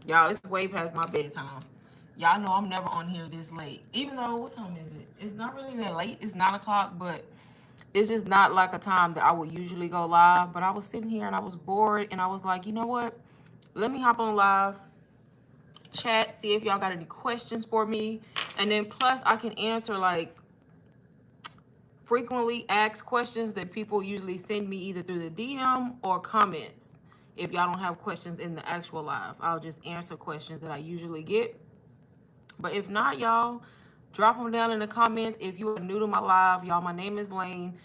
Y'all, it's way past my bedtime. Y'all know I'm never on here this late. Even though, what time is it? It's not really that late. It's 9 o'clock, but it's just not like a time that I would usually go live. But I was sitting here and I was bored and I was like, you know what? Let me hop on live, chat, see if y'all got any questions for me. And then plus I can answer like frequently asked questions that people usually send me either through the DM or comments. If y'all don't have questions in the actual live, I'll just answer questions that I usually get. But if not, y'all, drop them down in the comments. If you are new to my live, y'all, my name is Lane.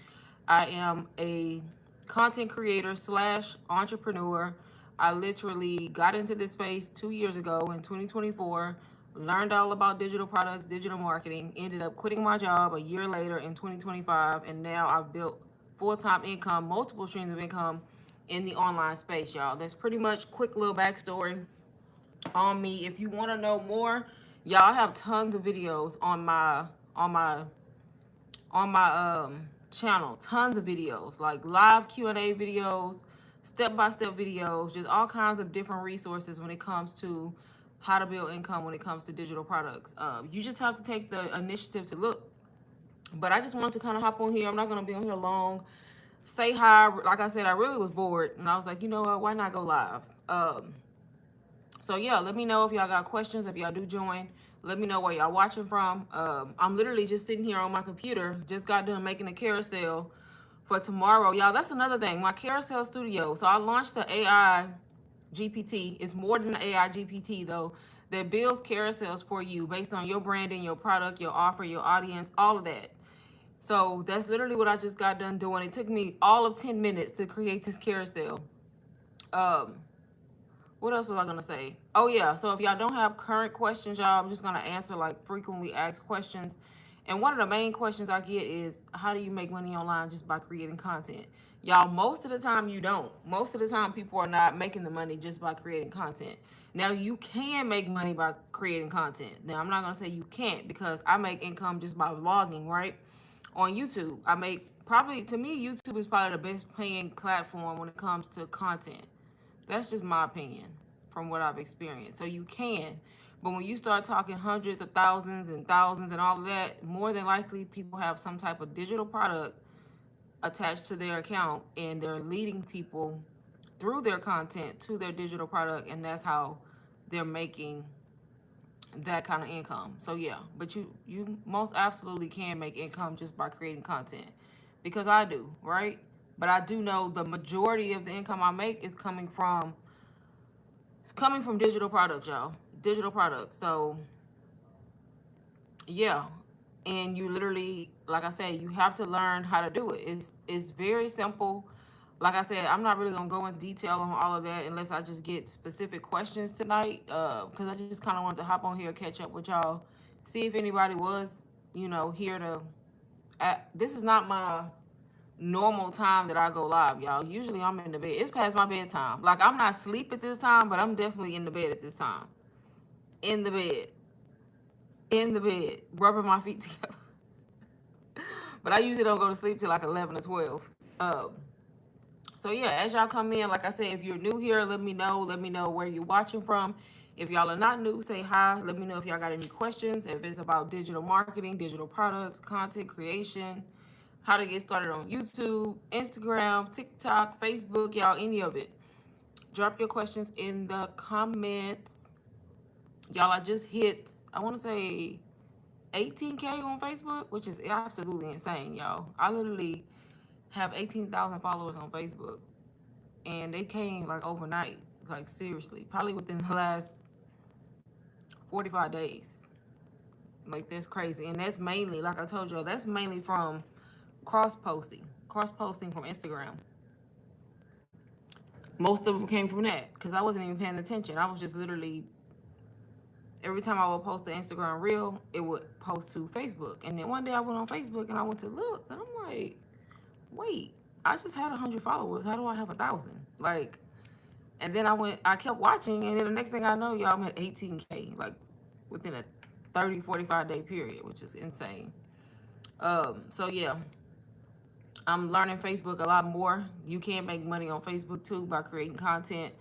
I am a content creator slash entrepreneur. I literally got into this space 2 years ago in 2024, learned all about digital products, digital marketing, ended up quitting my job a year later in 2025, and now I've built full-time income, multiple streams of income in the online space, y'all. That's pretty much quick little backstory on me. If you want to know more, y'all, I have tons of videos on my channel. Tons of videos, like live Q&A videos, step-by-step videos, just all kinds of different resources when it comes to how to build income when it comes to digital products. You just have to take the initiative to look. But I just wanted to kind of hop on here. I'm not going to be on here long. Say hi. Like I said, I really was bored and I was like, you know what, why not go live? So yeah, let me know if y'all got questions. If y'all do join, let me know where y'all watching from. I'm literally just sitting here on my computer. Just got done making a carousel for tomorrow. Y'all, that's another thing. My carousel studio. So I launched the AI GPT. It's more than the AI GPT though. That builds carousels for you based on your branding, your product, your offer, your audience, all of that. So that's literally what I just got done doing. It took me all of 10 minutes to create this carousel. Um, what else was I gonna say? Oh yeah, so if y'all don't have current questions, y'all, I'm just gonna answer like frequently asked questions. And one of the main questions I get is, how do you make money online just by creating content? Y'all, most of the time you don't. Most of the time people are not making the money just by creating content. Now you can make money by creating content. Now I'm not gonna say you can't, because I make income just by vlogging, right? On YouTube. I make, probably, to me, YouTube is probably the best paying platform when it comes to content. That's just my opinion from what I've experienced. So you can. But when you start talking hundreds of thousands and all of that, more than likely people have some type of digital product attached to their account and they're leading people through their content to their digital product, and that's how they're making that kind of income. So yeah, but you most absolutely can make income just by creating content, because I do, right? But I do know the majority of the income I make is coming from, it's coming from digital products, y'all. Digital products. So yeah. And you literally, like I said, you have to learn how to do it. It's very simple. Like I said, I'm not really gonna go into detail on all of that unless I just get specific questions tonight. Because I just kind of wanted to hop on here, catch up with y'all, see if anybody was, here to. This is not my normal time that I go live, y'all. Usually I'm in the bed. It's past my bedtime. Like, I'm not asleep at this time, but I'm definitely in the bed at this time. In the bed. In the bed. Rubbing my feet together. But I usually don't go to sleep till like 11 or 12. So yeah, as y'all come in, like I said, if you're new here, let me know. Let me know where you're watching from. If y'all are not new, say hi. Let me know if y'all got any questions. If it's about digital marketing, digital products, content creation, how to get started on YouTube, Instagram, TikTok, Facebook, y'all, any of it. Drop your questions in the comments. Y'all, I just hit, I want to say 18K on Facebook, which is absolutely insane, y'all. I literally have 18,000 followers on Facebook, and they came like overnight, like seriously, probably within the last 45 days. Like, that's crazy. And that's mainly, like I told you, that's mainly from cross posting from Instagram. Most of them came from that because I wasn't even paying attention. I was just literally, every time I would post the Instagram reel, it would post to Facebook. And then one day I went on Facebook and I went to look, and I'm like, wait, I just had 100 followers. How do I have 1,000? Like, and then I kept watching, and then the next thing I know, y'all, I'm at 18K, like within a 30, 45 day period, which is insane. So yeah, I'm learning Facebook a lot more. You can make money on Facebook too by creating content,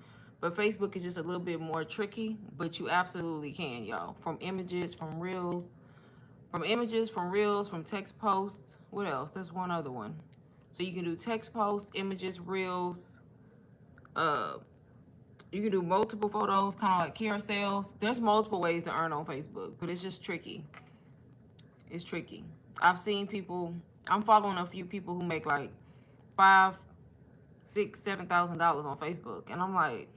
But Facebook is just a little bit more tricky, but you absolutely can, y'all. From images, from reels, from text posts. What else? There's one other one. So you can do text posts, images, reels. Uh, you can do multiple photos, kind of like carousels. There's multiple ways to earn on Facebook, but it's just tricky. It's tricky. I've seen people. I'm following a few people who make like $5,000, $6,000, $7,000 on Facebook, and I'm like,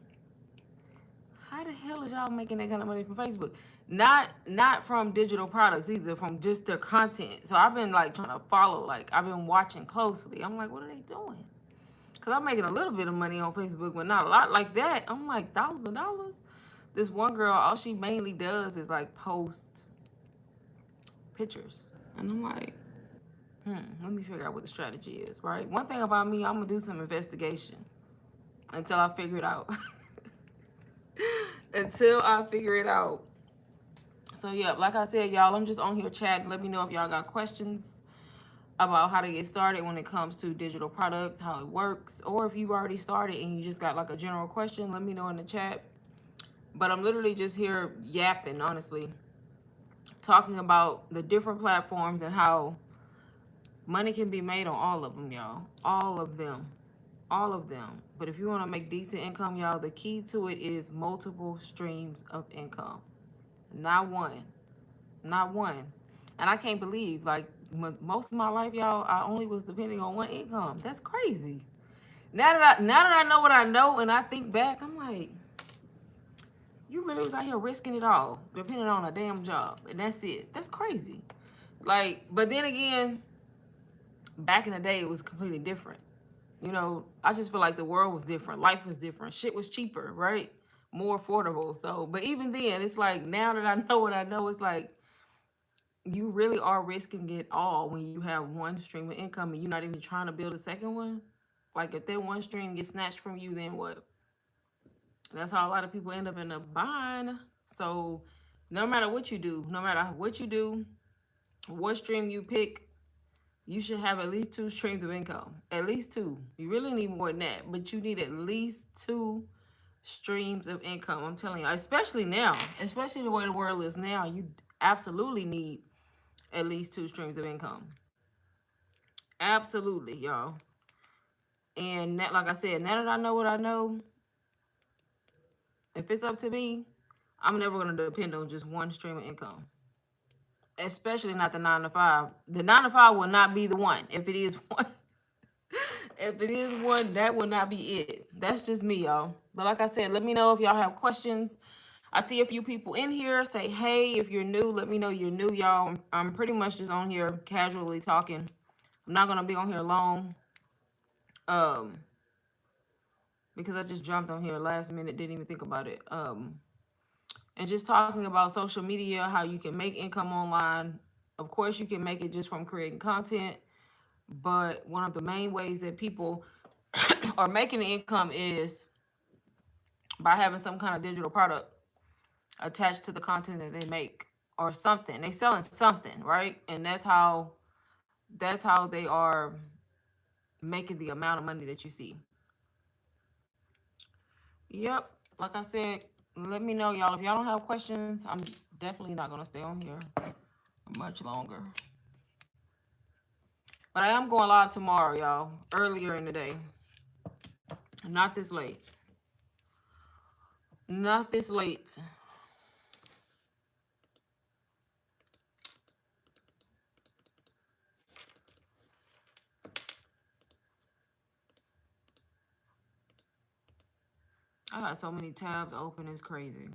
how the hell is y'all making that kind of money from Facebook? Not from digital products either, from just their content. So I've been like trying to follow, like I've been watching closely. I'm like, what are they doing? Cause I'm making a little bit of money on Facebook, but not a lot like that. I'm like thousands of dollars. This one girl, all she mainly does is like post pictures, and I'm like, let me figure out what the strategy is, right? One thing about me, I'm gonna do some investigation until I figure it out. Until I figure it out. So yeah, like I said, y'all, I'm just on here chatting. Let me know if y'all got questions about how to get started when it comes to digital products, how it works, or if you've already started and you just got like a general question, let me know in the chat. But I'm literally just here yapping, honestly, talking about the different platforms and how money can be made on all of them, y'all. All of them. All of them. But if you want to make decent income, y'all, the key to it is multiple streams of income. Not one. Not one. And I can't believe, like, most of my life, y'all, I only was depending on one income. That's crazy. Now that I know what I know and I think back, I'm like, you really was out here risking it all, depending on a damn job. And that's it. That's crazy. Like, but then again, back in the day, it was completely different. You know, I just feel like the world was different. Life was different. Shit was cheaper, right? More affordable. So, but even then, it's like, now that I know what I know, it's like, you really are risking it all when you have one stream of income and you're not even trying to build a second one. Like, if that one stream gets snatched from you, then what? That's how a lot of people end up in a bind. So no matter what you do, what stream you pick, you should have at least 2 streams of income. At least 2. You really need more than that, but you need at least 2 streams of income. I'm telling you, especially now, especially the way the world is now, you absolutely need at least 2 streams of income. Absolutely, y'all. And that, like I said, now that I know what I know, if it's up to me, I'm never going to depend on just one stream of income. Especially not the 9 to 5. The 9 to 5 will not be the one. If it is one, if it is one, that will not be it. That's just me, y'all. But like I said, let me know if y'all have questions. I see a few people in here. Say, hey, if you're new, let me know you're new, y'all. I'm pretty much just on here casually talking. I'm not going to be on here long. Because I just jumped on here last minute, didn't even think about it. And just talking about social media, how you can make income online. Of course, you can make it just from creating content. But one of the main ways that people are making the income is by having some kind of digital product attached to the content that they make, or something. They selling something, right? And that's how they are making the amount of money that you see. Yep. Like I said, let me know, y'all. If y'all don't have questions, I'm definitely not going to stay on here much longer. But I am going live tomorrow, y'all. Earlier in the day. Not this late. Not this late. I got so many tabs open, it's crazy.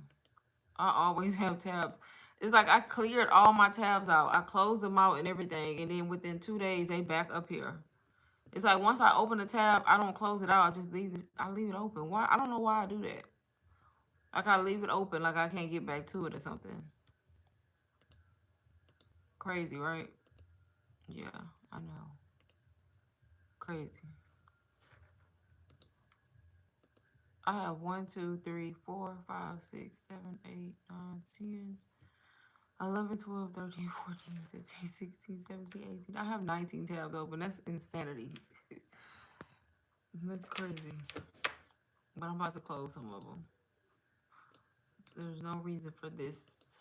I always have tabs. It's like I cleared all my tabs out. I closed them out and everything. And then within 2 days, they back up here. It's like once I open a tab, I don't close it out. I just leave it open. Why? I don't know why I do that. Like I leave it open like I can't get back to it or something. Crazy, right? Yeah, I know. Crazy. I have 1, 2, 3, 4, 5, 6, 7, 8, 9, 10, 11, 12, 13, 14, 15, 16, 17, 18. I have 19 tabs open. That's insanity. That's crazy. But I'm about to close some of them. There's no reason for this.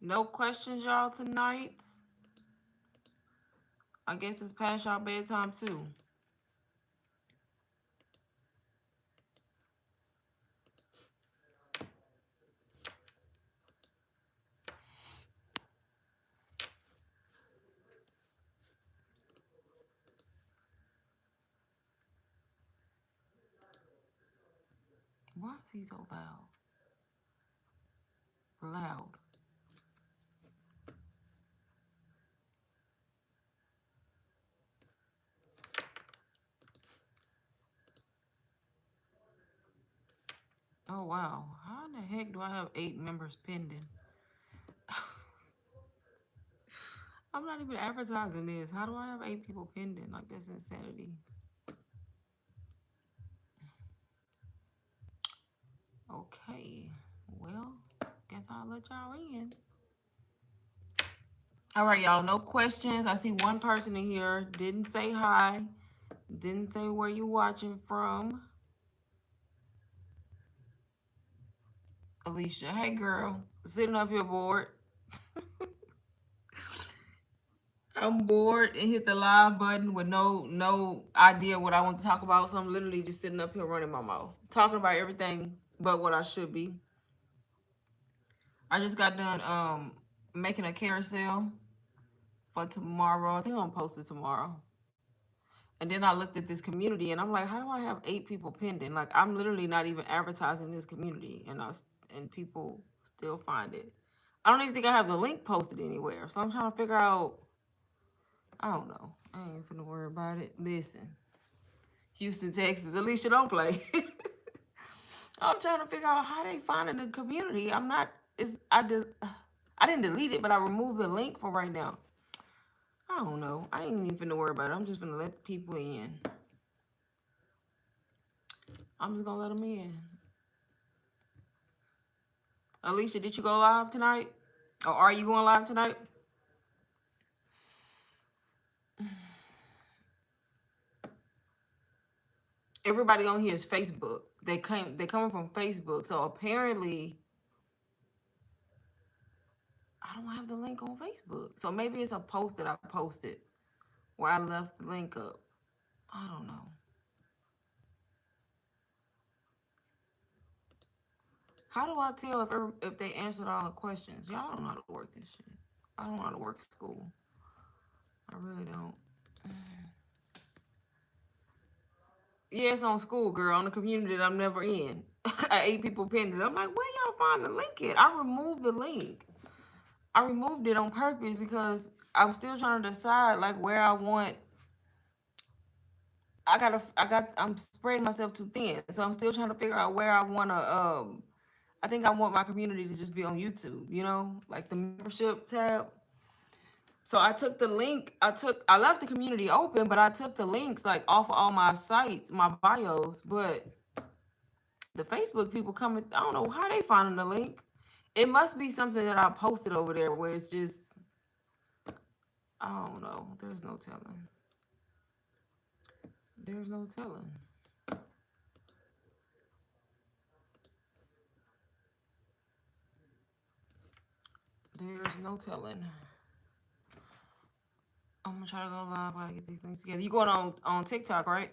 No questions, y'all, tonight. I guess it's past y'all bedtime, too. Why is he so loud? Loud. Oh, wow. How in the heck do I have 8 members pending? I'm not even advertising this. How do I have 8 people pending? Like, that's insanity. Okay. Well, guess I'll let y'all in. All right, y'all. No questions. I see one person in here. Didn't say hi. Didn't say where you watching from. Alicia. Hey, girl. Sitting up here bored. I'm bored and hit the live button with no idea what I want to talk about. So I'm literally just sitting up here running my mouth. Talking about everything but what I should be. I just got done making a carousel for tomorrow. I think I'm gonna post it tomorrow. And then I looked at this community and I'm like, how do I have 8 people pending? Like, I'm literally not even advertising this community, and people still find it. I don't even think I have the link posted anywhere. So I'm trying to figure out, I don't know. I ain't finna worry about it. Listen, Houston, Texas, Alicia, don't play. I'm trying to figure out how they finding the community. I didn't delete it, but I removed the link for right now. I don't know. I ain't even finna worry about it. I'm just finna let people in. I'm just gonna let them in. Alicia, did you go live tonight? Or are you going live tonight? Everybody on here is Facebook. They coming from Facebook. So apparently I don't have the link on Facebook. So maybe it's a post that I posted where I left the link up. I don't know. How do I tell if they answered all the questions? Y'all don't know how to work this shit. I don't know how to work school. I really don't. Yeah, it's on school, girl, on the community that I'm never in. I 8 people pinned it. I'm like, where y'all find the link at? I removed the link. I removed it on purpose because I'm still trying to decide like where I want. I'm spreading myself too thin. So I'm still trying to figure out where I wanna I think I want my community to just be on YouTube, like the membership tab. So I took the link, I left the community open, but I took the links like off of all my sites, my bios, but the Facebook people coming, I don't know how they finding the link. It must be something that I posted over there where it's just, I don't know. There's no telling. There's no telling. There's no telling. I'm gonna try to go live. I gotta get these things together. You going on TikTok, right?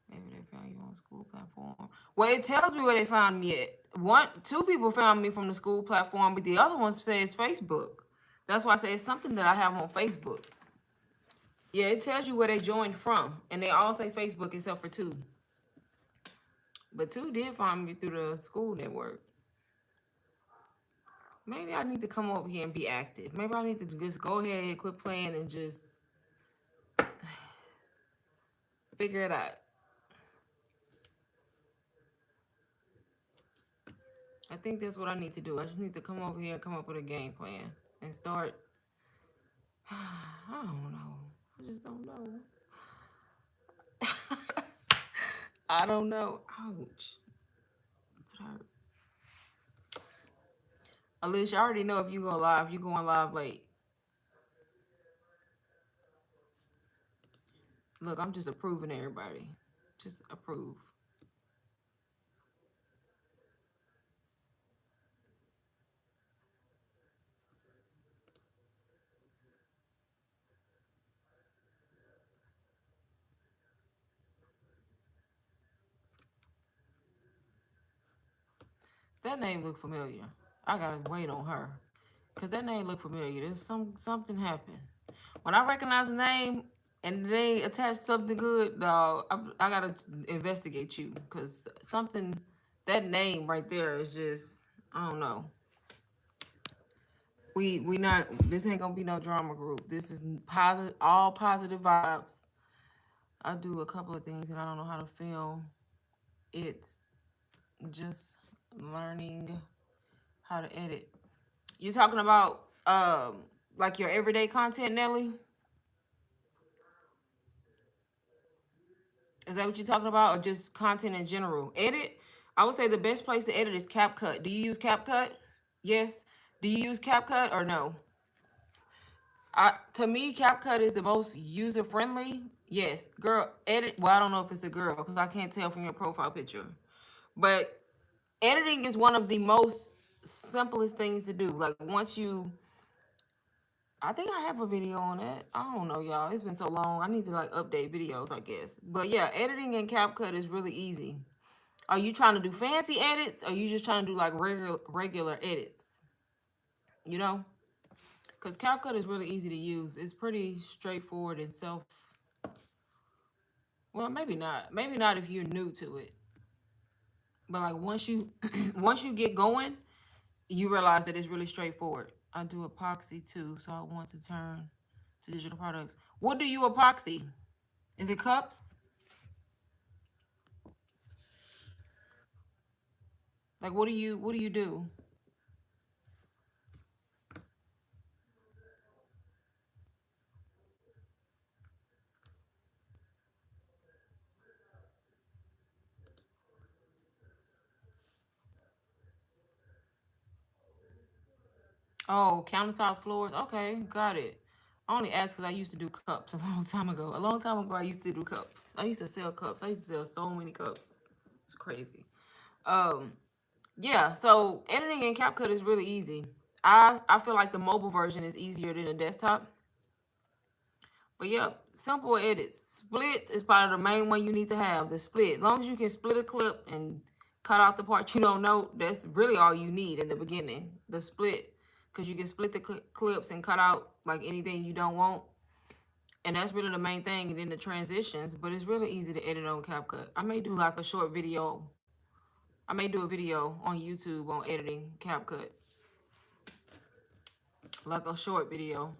Maybe they found you on the school platform. Well, it tells me where they found me at. 2 people found me from the school platform, but the other one says Facebook. That's why I say it's something that I have on Facebook. Yeah, it tells you where they joined from, and they all say Facebook except for 2. But 2 did find me through the school network. Maybe I need to come over here and be active. Maybe I need to just go ahead and quit playing and just figure it out. I think that's what I need to do. I just need to come over here and come up with a game plan and start. I don't know. I just don't know. I don't know. Ouch. Alicia, I already know if you go live, you going live late. Look, I'm just approving everybody. Just approve. That name look familiar. I gotta wait on her. Cause that name look familiar. There's something happened. When I recognize a name and they attach something good, dog, I gotta investigate you. Cause something, that name right there is just, I don't know. We not, this ain't gonna be no drama group. This is positive, all positive vibes. I do a couple of things and I don't know how to film. It's just learning how to edit. You talking about like your everyday content, Nelly? Is that what you're talking about, or just content in general? Edit. I would say the best place to edit is CapCut. Do you use CapCut? Yes. Do you use CapCut or no? To me, CapCut is the most user friendly. Yes, girl, edit. Well, I don't know if it's a girl because I can't tell from your profile picture. But editing is one of the most simplest things to do. Like once you, I think I have a video on it. I don't know, y'all. It's been so long. I need to like update videos, I guess. But yeah, editing in CapCut is really easy. Are you trying to do fancy edits? Or are you just trying to do like regular edits? You know? Because CapCut is really easy to use. It's pretty straightforward and self. Well, maybe not. Maybe not if you're new to it. But like once you once you get going, you realize that it's really straightforward. I do epoxy too, so I want to turn to digital products. What do you epoxy? Is it cups? Like what do you do? Oh, countertop floors. Okay, got it. I only asked because I used to do cups a long time ago. A long time ago, I used to do cups. I used to sell cups. I used to sell so many cups. It's crazy. Um, yeah. So editing in CapCut is really easy. I feel like the mobile version is easier than the desktop. But yeah, simple edits. Split is probably the main one you need to have. The split. As long as you can split a clip and cut out the part you don't know, that's really all you need in the beginning. The split. Because you can split the clips and cut out like anything you don't want. And that's really the main thing. And then the transitions. But it's really easy to edit on CapCut. I may do like a short video. I may do a video on YouTube on editing CapCut. Like a short video.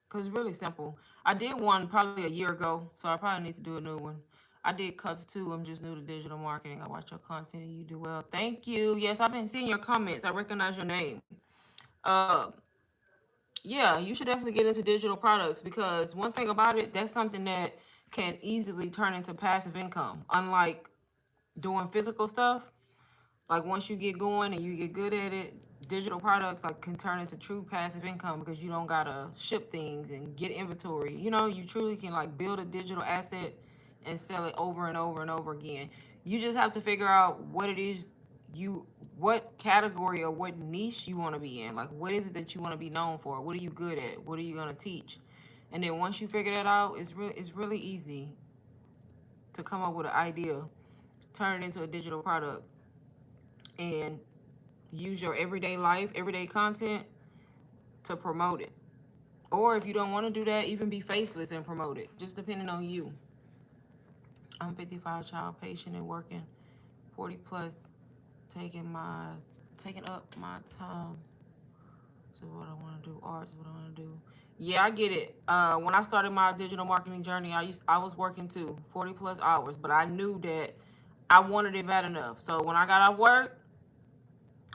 Because it's really simple. I did one probably a year ago, so I probably need to do a new one. I did cups too. I'm just new to digital marketing. I watch your content and you do well. Thank you. Yes, I've been seeing your comments. I recognize your name. Uh, yeah, you should definitely get into digital products because one thing about it, that's something that can easily turn into passive income. Unlike doing physical stuff, like once you get going and you get good at it, digital products like can turn into true passive income because you don't gotta ship things and get inventory. You know, you truly can like build a digital asset and sell it over and over and over again. You just have to figure out what it is you, what category or what niche you want to be in. Like what is it that you want to be known for? What are you good at? What are you gonna teach? And then once you figure that out, it's really easy to come up with an idea, turn it into a digital product, and use your everyday life, everyday content to promote it. Or if you don't want to do that, even be faceless and promote it, just depending on you. I'm 55, child patient and working 40 plus, taking up my time. So what I want to do, arts is what I want to do. Yeah, I get it. When I started my digital marketing journey, I was working too, 40 plus hours, but I knew that I wanted it bad enough. So when I got out of work,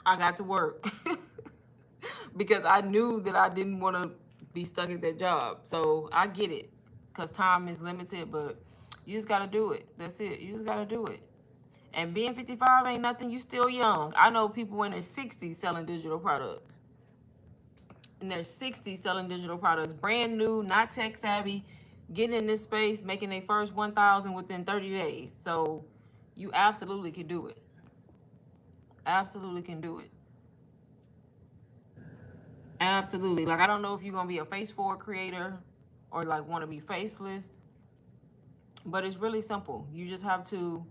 I got to work because I knew that I didn't want to be stuck at that job. So I get it because time is limited, but you just got to do it. That's it. You just got to do it. And being 55 ain't nothing. You still young. I know people in their 60s selling digital products. In their 60s selling digital products. Brand new, not tech savvy, getting in this space, making their first 1,000 within 30 days. So you absolutely can do it. Absolutely can do it. Absolutely. Like, I don't know if you're going to be a face forward creator or like want to be faceless, but it's really simple. You just have to,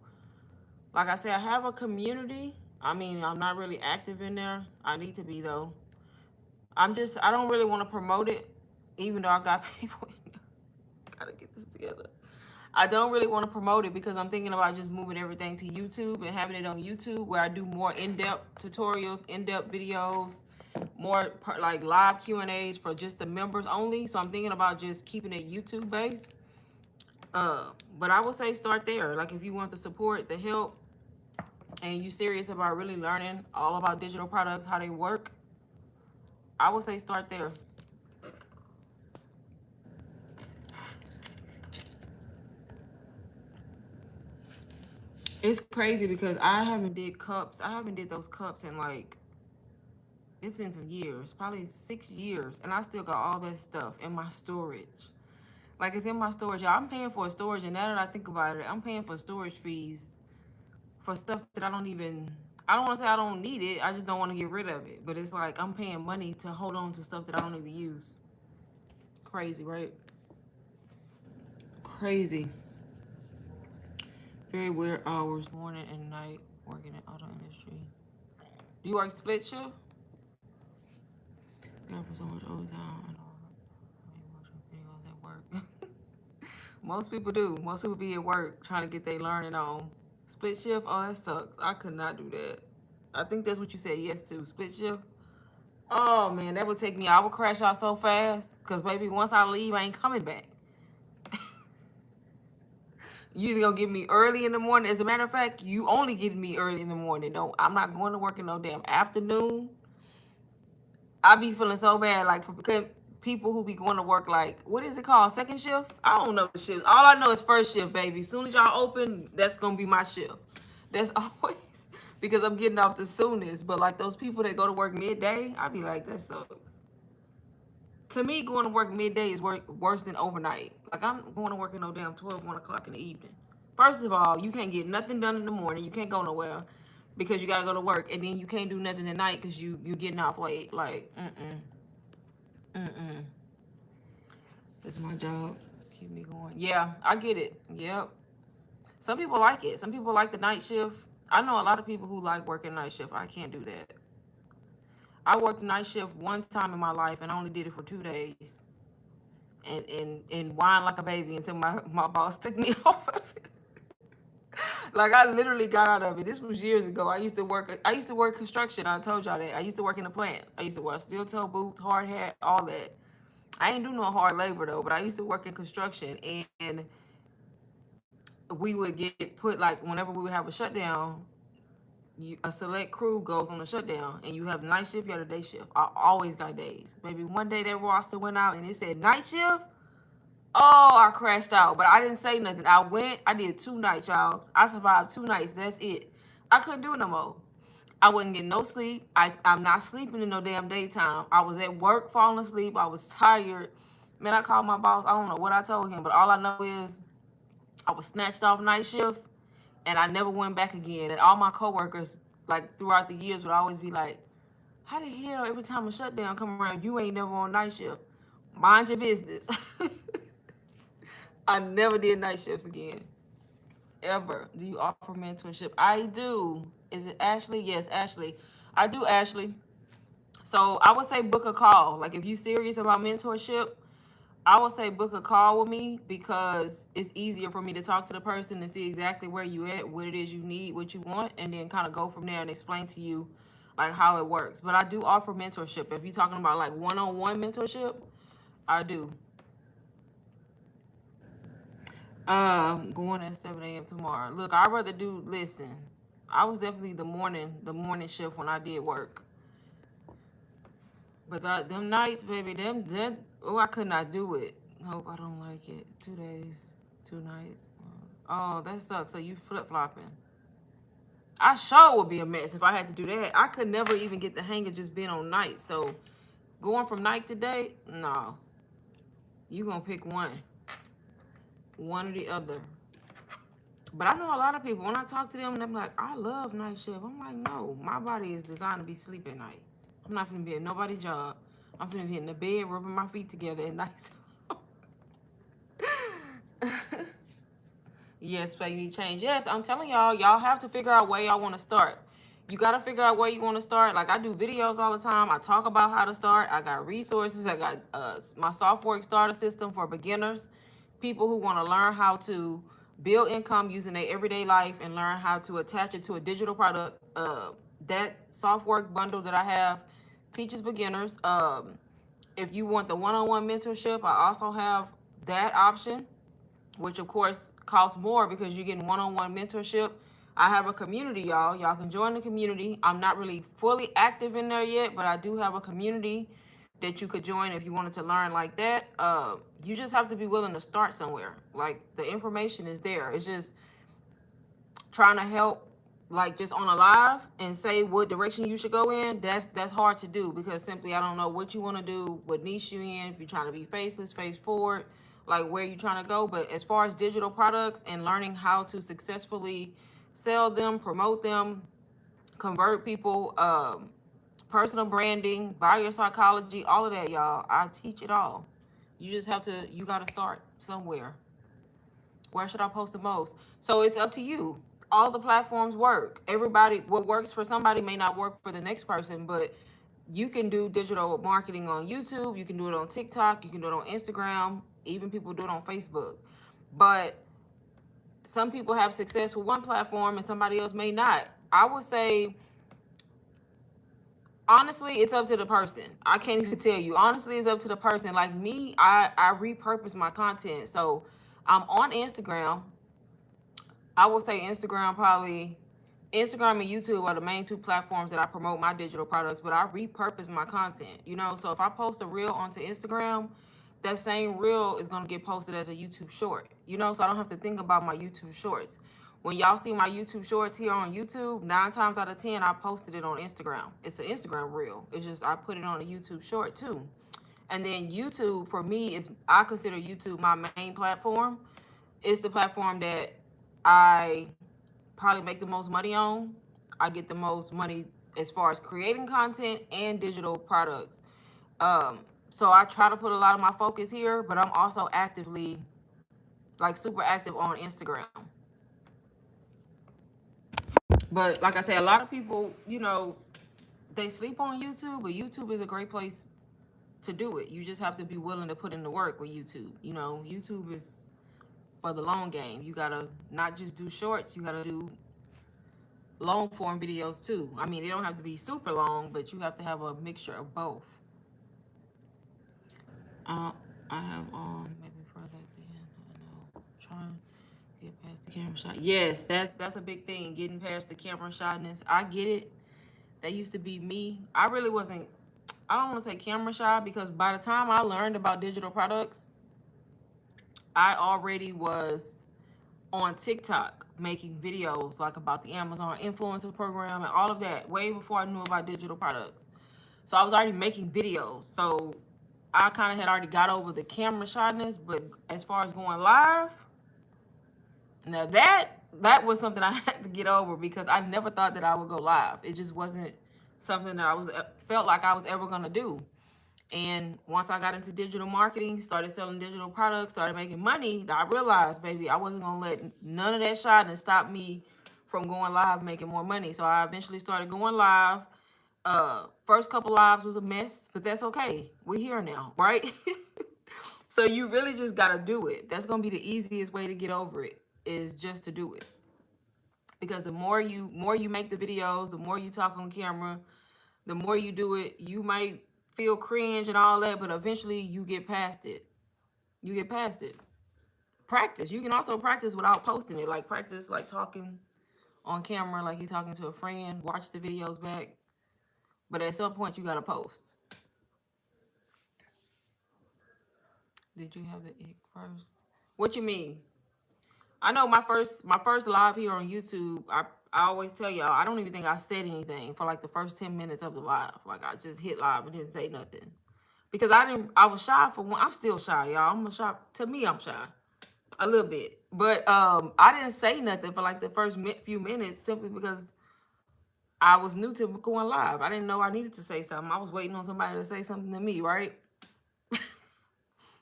like I said, I have a community. I mean, I'm not really active in there. I need to be though. I don't really want to promote it, even though I got people in there. Gotta get this together. I don't really want to promote it because I'm thinking about just moving everything to YouTube and having it on YouTube where I do more in-depth tutorials, in-depth videos, more like live Q&As for just the members only. So I'm thinking about just keeping it YouTube based. But I would say start there. Like if you want the support, the help, and you serious about really learning all about digital products, how they work, I would say start there. It's crazy because I haven't did cups. I haven't did those cups in like, it's been some years, probably 6 years, and I still got all that stuff in my storage. Like it's in my storage. Y'all, I'm paying for storage, and now that I think about it, I'm paying for storage fees for stuff that I don't want to say I don't need it. I just don't want to get rid of it. But it's like I'm paying money to hold on to stuff that I don't even use. Crazy, right? Crazy. Very weird hours, morning and night, working in auto industry. Do you work split shift? Yeah, for so much overtime. I don't watching videos at work. Most people do. Most people be at work trying to get their learning on. Split shift, oh, that sucks. I could not do that. I think that's what you said yes to. Split shift. Oh, man, that would take me. I would crash out so fast. Because, baby, once I leave, I ain't coming back. You either gonna get me early in the morning. As a matter of fact, you only getting me early in the morning. No, I'm not going to work in no damn afternoon. I be feeling so bad, like for people who be going to work, like what is it called, second shift? I don't know the shift. All I know is first shift, baby. As soon as y'all open, that's gonna be my shift. That's always because I'm getting off the soonest. But like those people that go to work midday, I be like, that sucks. To me, going to work midday is worse than overnight. Like I'm going to work at no damn 12, 1 o'clock in the evening. First of all, you can't get nothing done in the morning. You can't go nowhere because you gotta go to work, and then you can't do nothing at night because you getting off late. Like, it's my job. Keep me going. Yeah, I get it. Yep. Some people like it. Some people like the night shift. I know a lot of people who like working night shift. I can't do that. I worked night shift one time in my life, and I only did it for 2 days. And whined like a baby until my boss took me off of it. Like I literally got out of it. This was years ago. I used to work construction. I told y'all that. I used to work in a plant. I used to wear steel toe boots, hard hat, all that. I ain't do no hard labor though, but I used to work in construction, and we would get put, like whenever we would have a shutdown, a select crew goes on a shutdown, and you have night shift, you have a day shift. I always got days. Maybe one day that roster went out and it said night shift. Oh, I crashed out, but I didn't say nothing. I did 2 nights, y'all. I survived 2 nights. That's it. I couldn't do it no more. I wasn't getting no sleep. I'm not sleeping in no damn daytime. I was at work falling asleep. I was tired. Man, I called my boss. I don't know what I told him, but all I know is I was snatched off night shift, and I never went back again. And all my coworkers, like throughout the years, would always be like, how the hell every time a shutdown come around, you ain't never on night shift? Mind your business. I never did night shifts again. Ever. Do you offer mentorship? I do. Is it Ashley? Yes, Ashley. I do, Ashley. So I would say book a call. Like if you serious about mentorship, I would say book a call with me because it's easier for me to talk to the person and see exactly where you at, what it is you need, what you want, and then kind of go from there and explain to you like how it works. But I do offer mentorship. If you're talking about like one-on-one mentorship, I do. Going at 7 a.m. tomorrow. Look, I'd rather listen, I was definitely the morning shift when I did work. But them nights, baby, I could not do it. Hope I don't like it. 2 days, 2 nights. Oh, that sucks. So you flip-flopping. I sure would be a mess if I had to do that. I could never even get the hang of just being on night. So going from night to day, no. You gonna pick one or the other. But I know a lot of people, when I talk to them, and they're like, I love night shift. I'm like, no, my body is designed to be sleep at night. I'm not gonna be at nobody's job. I'm gonna be in the bed, rubbing my feet together at night. Yes, so you need change. Yes, I'm telling y'all have to figure out where y'all want to start. You got to figure out where you want to start. Like, I do videos all the time. I talk about how to start. I got resources. I got my SoftWorks starter system for beginners, people who want to learn how to build income using their everyday life and learn how to attach it to a digital product. That SoftWorks bundle that I have teaches beginners. If you want the one-on-one mentorship, I also have that option, which of course costs more because you're getting one-on-one mentorship. I have a community, y'all. Y'all can join the community. I'm not really fully active in there yet, but I do have a community that you could join if you wanted to learn like that. You just have to be willing to start somewhere. Like, the information is there. It's just trying to help, like, just on a live and say what direction you should go in. That's hard to do because simply I don't know what you want to do, what niche you in, if you're trying to be faceless, face forward, like where you trying to go. But as far as digital products and learning how to successfully sell them, promote them, convert people, personal branding, buyer psychology, all of that, y'all, I teach it all. You just have to, you got to start somewhere. Where should I post the most? So it's up to you. All the platforms work. Everybody, what works for somebody may not work for the next person, but you can do digital marketing on YouTube. You can do it on TikTok. You can do it on Instagram. Even people do it on Facebook. But some people have success with one platform and somebody else may not. I would say, honestly, it's up to the person. I can't even tell you. Honestly, it's up to the person. Like me, I repurpose my content. So I'm on Instagram. I would say Instagram and YouTube are the main two platforms that I promote my digital products, but I repurpose my content, So if I post a reel onto Instagram, that same reel is going to get posted as a YouTube short, So I don't have to think about my YouTube shorts. When y'all see my YouTube shorts here on YouTube, 9 times out of 10, I posted it on Instagram. It's an Instagram reel. It's just I put it on a YouTube short too. And then YouTube, for me, I consider YouTube my main platform. It's the platform that I probably make the most money on. I get the most money as far as creating content and digital products. So I try to put a lot of my focus here, but I'm also actively, like, super active on Instagram. But like I say, a lot of people, they sleep on YouTube, but YouTube is a great place to do it. You just have to be willing to put in the work with YouTube. YouTube is for the long game. You gotta not just do shorts, you gotta do long form videos too. I mean, they don't have to be super long, but you have to have a mixture of both. I have maybe further at the end. I know, trying to get past the camera shot. Yes, that's a big thing, getting past the camera shyness. I get it. That used to be me. I really wasn't. I don't want to say camera shy because by the time I learned about digital products, I already was on TikTok making videos like about the Amazon influencer program and all of that way before I knew about digital products. So I was already making videos. So I kind of had already got over the camera shyness, but as far as going live, now that was something I had to get over because I never thought that I would go live. It just wasn't something that I felt like I was ever going to do. And once I got into digital marketing, started selling digital products, started making money, I realized, baby, I wasn't going to let none of that shyness stop me from going live, making more money. So I eventually started going live. First couple lives was a mess, but that's okay. We're here now, right? So you really just got to do it. That's going to be the easiest way to get over it, is just to do it. Because the more you make the videos, the more you talk on camera, the more you do it, you might feel cringe and all that, but eventually you get past it. You get past it. Practice. You can also practice without posting it. Like, practice like talking on camera, like you're talking to a friend. Watch the videos back. But at some point, you got to post. Did you have the ick first? What you mean? I know my first live here on YouTube, I I always tell y'all, I don't even think I said anything for like the first 10 minutes of the live. Like I just hit live and didn't say nothing. Because I was shy for one. I'm still shy, y'all. I'm a shy. To me, I'm shy. A little bit. But I didn't say nothing for like the first few minutes simply because I was new to going live. I didn't know I needed to say something. I was waiting on somebody to say something to me, right?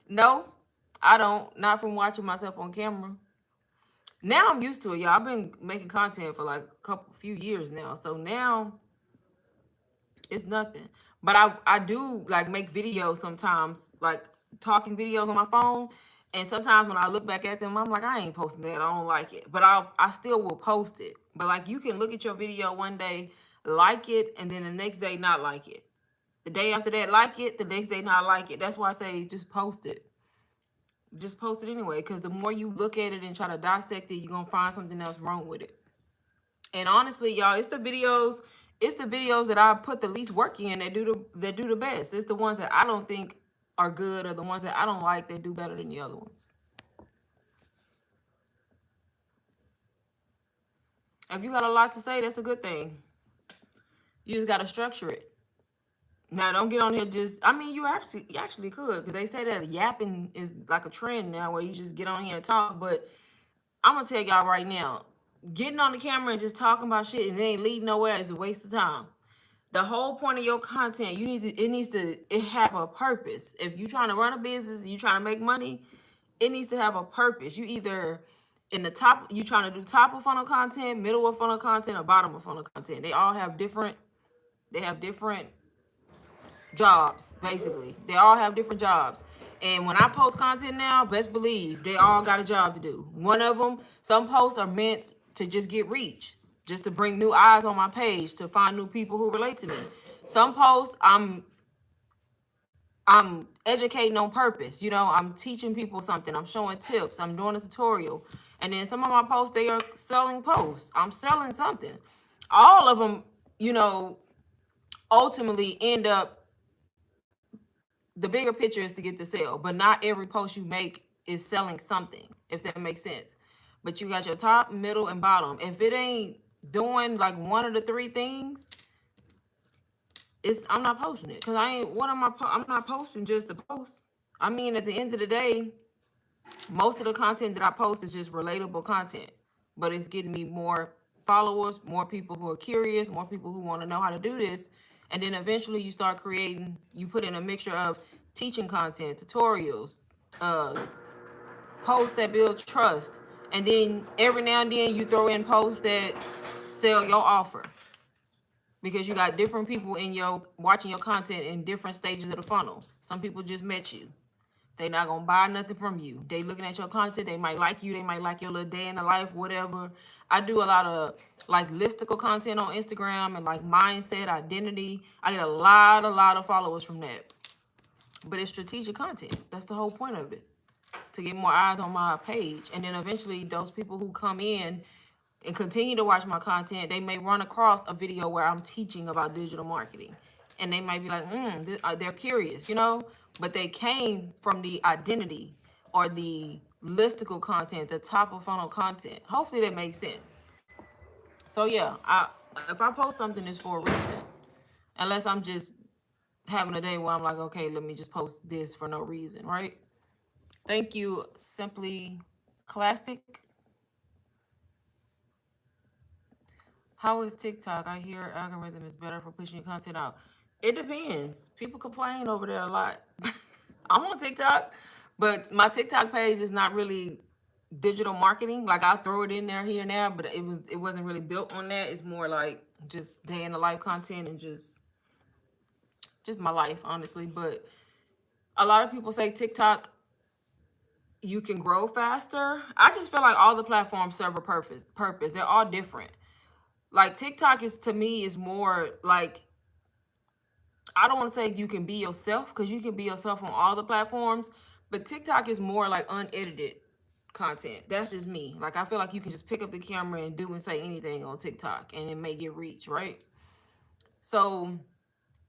No, I don't. Not from watching myself on camera. Now I'm used to it, y'all. I've been making content for like few years now. So now it's nothing. But I do like make videos sometimes, like talking videos on my phone. And sometimes when I look back at them, I'm like, I ain't posting that. I don't like it. But I still will post it. But like you can look at your video one day, like it, and then the next day not like it. The day after that, like it, the next day not like it. That's why I say just post it. Just post it anyway. Because the more you look at it and try to dissect it, you're gonna find something else wrong with it. And honestly, y'all, it's the videos that I put the least work in that do the best. It's the ones that I don't think are good or the ones that I don't like that do better than the other ones. If you got a lot to say, that's a good thing. You just got to structure it. Now, don't get on here I mean, you actually could, because they say that yapping is like a trend now where you just get on here and talk. But I'm going to tell y'all right now, getting on the camera and just talking about shit and it ain't leading nowhere is a waste of time. The whole point of your content, it needs to have a purpose. If you're trying to run a business, you're trying to make money, it needs to have a purpose. You either you trying to do top of funnel content, middle of funnel content, or bottom of funnel content. They all have different jobs, basically. They all have different jobs. And when I post content now, best believe they all got a job to do. One of them, some posts are meant to just get reach, just to bring new eyes on my page, to find new people who relate to me. Some posts I'm educating on purpose. You know, I'm teaching people something. I'm showing tips. I'm doing a tutorial. And then some of my posts, they are selling posts. I'm selling something. All of them, you know, ultimately end up, the bigger picture is to get the sale, but not every post you make is selling something, if that makes sense. But you got your top, middle, and bottom. If it ain't doing like one of the three things, I'm not posting it. Because I'm not posting just to post. I mean, at the end of the day, most of the content that I post is just relatable content. But it's getting me more followers, more people who are curious, more people who want to know how to do this. And then eventually you start creating, you put in a mixture of teaching content, tutorials, posts that build trust. And then every now and then you throw in posts that sell your offer. Because you got different people watching your content in different stages of the funnel. Some people just met you. They not gonna buy nothing from you. They looking at your content. They might like you. They might like your little day in the life, whatever. I do a lot of like listicle content on Instagram and like mindset, identity. I get a lot of followers from that. But it's strategic content. That's the whole point of it. To get more eyes on my page. And then eventually those people who come in and continue to watch my content, they may run across a video where I'm teaching about digital marketing. And they might be like, they're curious, you know? But they came from the identity or the listicle content, the top of funnel content. Hopefully that makes sense. So yeah, if I post something, it's for a reason. Unless I'm just having a day where I'm like, okay, let me just post this for no reason, right? Thank you, Simply Classic. How is TikTok? I hear algorithm is better for pushing content out. It depends. People complain over there a lot. I'm on TikTok, but my TikTok page is not really digital marketing. Like I throw it in there here and there, but it wasn't really built on that. It's more like just day in the life content and just my life, honestly. But a lot of people say TikTok, you can grow faster. I just feel like all the platforms serve a purpose. They're all different. Like TikTok to me is more like, I don't want to say you can be yourself, because you can be yourself on all the platforms, but TikTok is more like unedited content. That's just me. Like I feel like you can just pick up the camera and do and say anything on TikTok and it may get reach, right? So,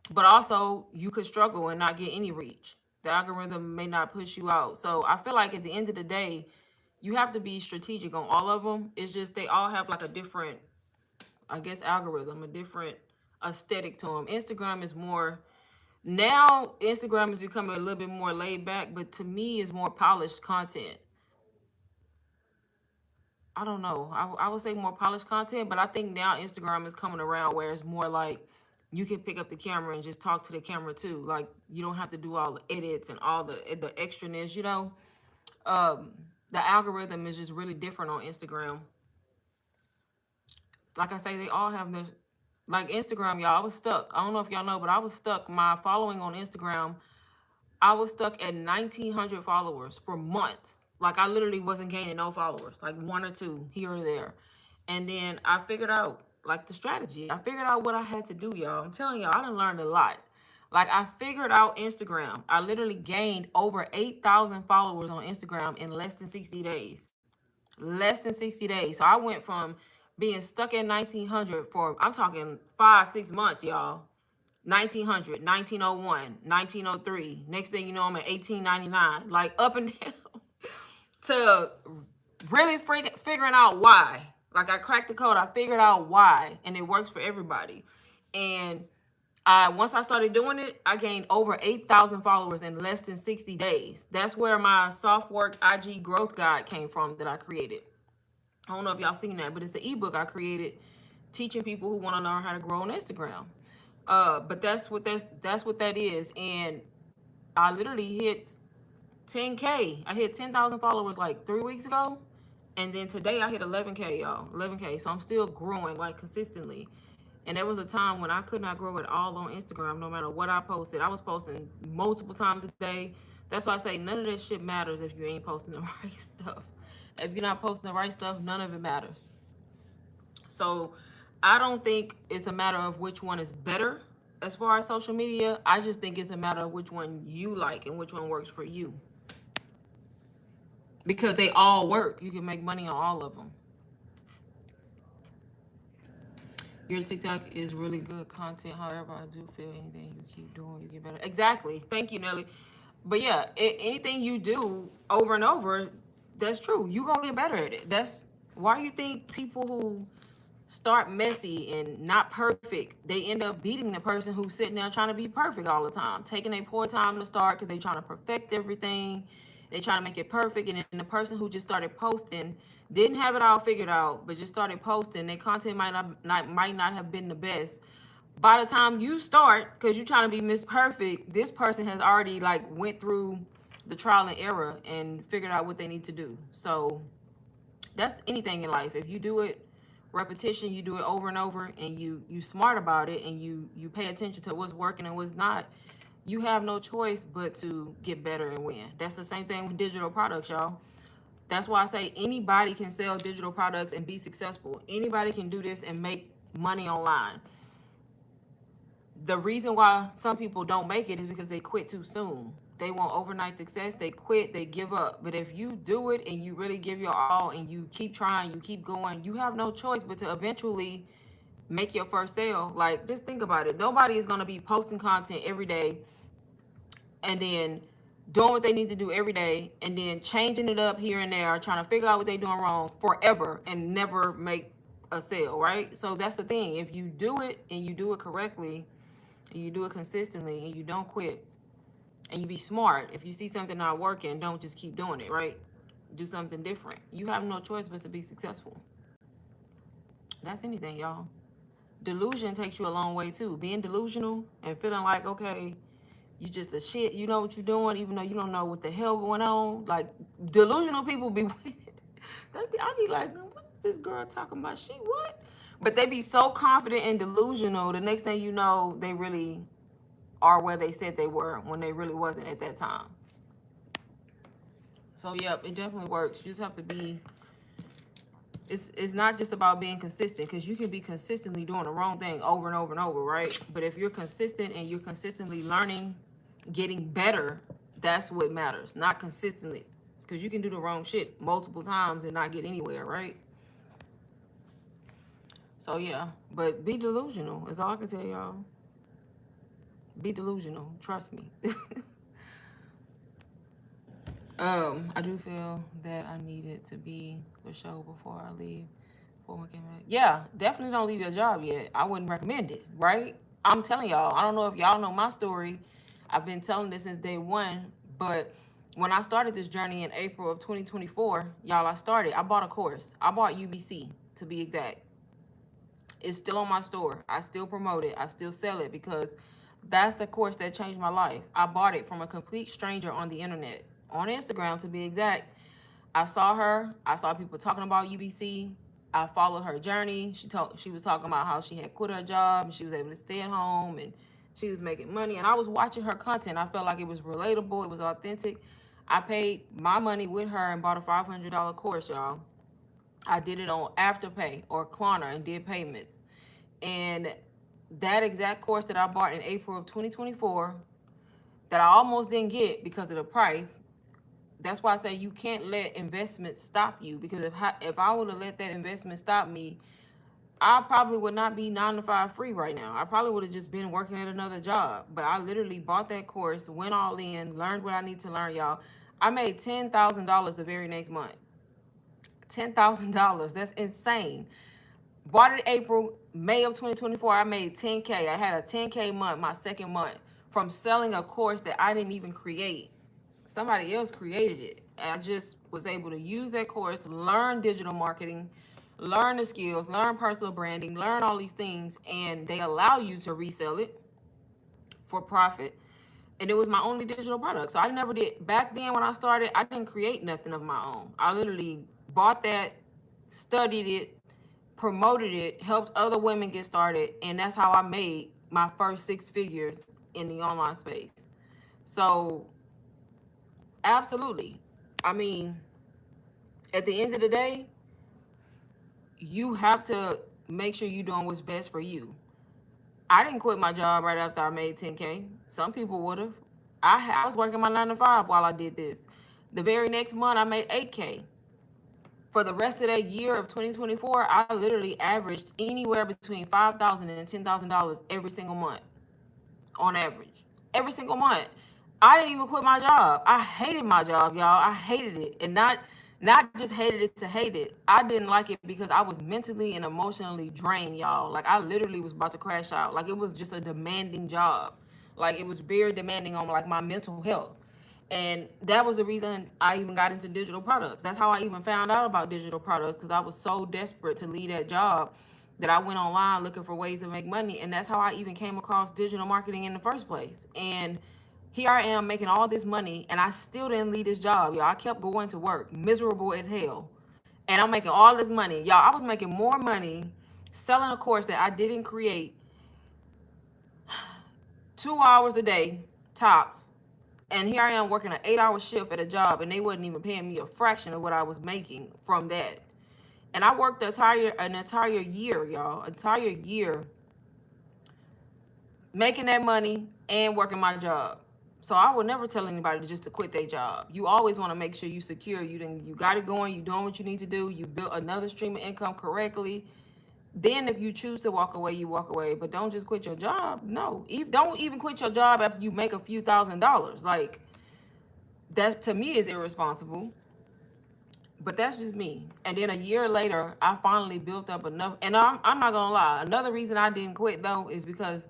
but also you could struggle and not get any reach. The algorithm may not push you out. So I feel like at the end of the day, you have to be strategic on all of them. It's just they all have like a different I guess, algorithm, a different aesthetic to them. Instagram is more, now Instagram is becoming a little bit more laid back, but to me is more polished content. I don't know. I would say more polished content, but I think now Instagram is coming around where it's more like you can pick up the camera and just talk to the camera too. Like you don't have to do all the edits and all the extraness, you know. Um, the algorithm is just really different on Instagram. Like I say, they all have their, like Instagram, y'all. I was stuck. I don't know if y'all know, but I was stuck. My following on Instagram, I was stuck at 1,900 followers for months. Like I literally wasn't gaining no followers, like one or two here or there. And then I figured out like the strategy. I figured out what I had to do, y'all. I'm telling y'all, I done learned a lot. Like I figured out Instagram. I literally gained over 8,000 followers on Instagram in less than 60 days. Less than 60 days. So I went from being stuck at 1,900 for, I'm talking 5, 6 months, y'all. 1,900, 1,901, 1,903. Next thing you know, I'm at 1,899. Like up and down to really figuring out why. Like I cracked the code. I figured out why, and it works for everybody. And once I started doing it, I gained over 8,000 followers in less than 60 days. That's where my soft work IG growth guide came from that I created. I don't know if y'all seen that, but it's an ebook I created teaching people who want to learn how to grow on Instagram. But that's what that is. And I literally hit 10K. I hit 10,000 followers like 3 weeks ago. And then today I hit 11K, y'all. 11K. So I'm still growing like consistently. And there was a time when I could not grow at all on Instagram, no matter what I posted. I was posting multiple times a day. That's why I say none of that shit matters if you ain't posting the right stuff. If you're not posting the right stuff, none of it matters. So I don't think it's a matter of which one is better as far as social media. I just think it's a matter of which one you like and which one works for you. Because they all work. You can make money on all of them. Your TikTok is really good content. However, I do feel anything you keep doing, you get better. Exactly. Thank you, Nelly. But yeah, anything you do over and over, that's true. You gonna get better at it. That's why you think people who start messy and not perfect, they end up beating the person who's sitting there trying to be perfect all the time, taking a poor time to start because they trying to perfect everything. They trying to make it perfect. And then the person who just started posting didn't have it all figured out, but just started posting, their content might not have been the best. By the time you start, because you're trying to be Miss Perfect, this person has already like went through the trial and error and figured out what they need to do. So that's anything in life. If you do it repetition, you do it over and over, and you smart about it, and you pay attention to what's working and what's not, you have no choice but to get better and win. That's the same thing with digital products, y'all. That's why I say anybody can sell digital products and be successful. Anybody can do this and make money online. The reason why some people don't make it is because they quit too soon. They want overnight success, they quit, they give up. But if you do it and you really give your all and you keep trying, you keep going, you have no choice but to eventually make your first sale. Like, just think about it. Nobody is going to be posting content every day and then doing what they need to do every day and then changing it up here and there, trying to figure out what they're doing wrong forever and never make a sale, right? So that's the thing. If you do it and you do it correctly and you do it consistently and you don't quit and you be smart, if you see something not working, don't just keep doing it, right? Do something different. You have no choice but to be successful. That's anything, y'all. Delusion takes you a long way too. Being delusional and feeling like, okay, you just a shit, you know what you're doing, even though you don't know what the hell going on. Like, delusional people be with it. I be like, what is this girl talking about? She what? But they be so confident and delusional, the next thing you know, they really are where they said they were when they really wasn't at that time. So, yep, it definitely works. You just have to be, it's not just about being consistent, because you can be consistently doing the wrong thing over and over and over, right? But if you're consistent and you're consistently learning, getting better, that's what matters, not consistently. Because you can do the wrong shit multiple times and not get anywhere, right? So, yeah, but be delusional is all I can tell y'all. Be delusional, trust me. I do feel that I needed to be for show before I leave 401k match. Yeah, definitely don't leave your job yet. I wouldn't recommend it, right? I'm telling y'all, I don't know if y'all know my story. I've been telling this since day one, but when I started this journey in April of 2024, y'all, I bought a course. I bought UBC to be exact. It's still on my store. I still promote it. I still sell it because that's the course that changed my life. I bought it from a complete stranger on the internet, on Instagram to be exact. I saw her. I saw people talking about UBC. I followed her journey. She was talking about how she had quit her job and she was able to stay at home and she was making money. And I was watching her content. I felt like it was relatable. It was authentic. I paid my money with her and bought a $500 course, y'all. I did it on Afterpay or Klarna and did payments. And that exact course that I bought in April of 2024 that I almost didn't get because of the price, that's why I say you can't let investment stop you, because if I would have let that investment stop me, I probably would not be 9 to 5 free right now. I probably would have just been working at another job. But I literally bought that course, went all in, learned what I need to learn, y'all. I made $10,000 the very next month. $10,000. That's insane. Bought it May of 2024. I made 10K. I had a 10K month, my second month, from selling a course that I didn't even create. Somebody else created it. And I just was able to use that course, learn digital marketing, learn the skills, learn personal branding, learn all these things, and they allow you to resell it for profit. And it was my only digital product. So I never did. Back then when I started, I didn't create nothing of my own. I literally bought that, studied it, promoted it, helped other women get started, and that's how I made my first 6 figures in the online space. So absolutely. I mean, at the end of the day, you have to make sure you're doing what's best for you. I didn't quit my job right after I made 10K. Some people would have. I was working my 9 to 5 while I did this. The very next month, I made 8K. For the rest of that year of 2024, I literally averaged anywhere between $5,000 and $10,000 every single month, on average. Every single month. I didn't even quit my job. I hated my job, y'all. I hated it. And not just hated it to hate it. I didn't like it because I was mentally and emotionally drained, y'all. Like, I literally was about to crash out. Like, it was just a demanding job. Like, it was very demanding on, like, my mental health. And that was the reason I even got into digital products. That's how I even found out about digital products, because I was so desperate to leave that job that I went online looking for ways to make money. And that's how I even came across digital marketing in the first place. And here I am making all this money, and I still didn't leave this job, y'all. I kept going to work, miserable as hell. And I'm making all this money. Y'all, I was making more money selling a course that I didn't create 2 hours a day, tops. And here I am working an 8-hour shift at a job, and they wasn't even paying me a fraction of what I was making from that. And I worked an entire year, y'all, entire year making that money and working my job. So I would never tell anybody just to quit their job. You always want to make sure you secure. You got it going. You doing what you need to do. You built another stream of income correctly. Then if you choose to walk away, you walk away. But don't just quit your job. No, don't even quit your job after you make a few $1,000s. Like, that to me is irresponsible. But that's just me. And then a year later, I finally built up enough. And I'm not going to lie. Another reason I didn't quit, though, is because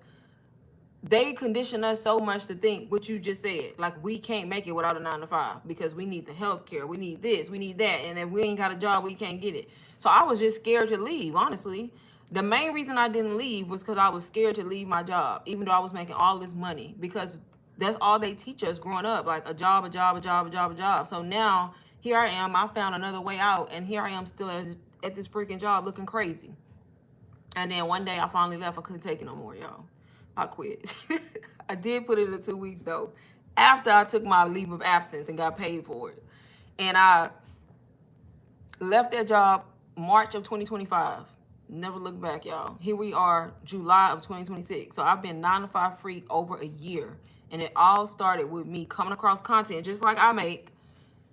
they condition us so much to think what you just said. Like, we can't make it without a 9 to 5 because we need the health care. We need this. We need that. And if we ain't got a job, we can't get it. So I was just scared to leave, honestly. The main reason I didn't leave was because I was scared to leave my job, even though I was making all this money, because that's all they teach us growing up, like a job, a job, a job, a job, a job. So now here I am. I found another way out, and here I am still at this freaking job looking crazy. And then one day I finally left. I couldn't take it no more, y'all. I quit. I did put it in 2 weeks, though, after I took my leave of absence and got paid for it. And I left that job March of 2025. Never look back, y'all. Here we are, July of 2026. So I've been 9 to 5 free over a year. And it all started with me coming across content just like I make,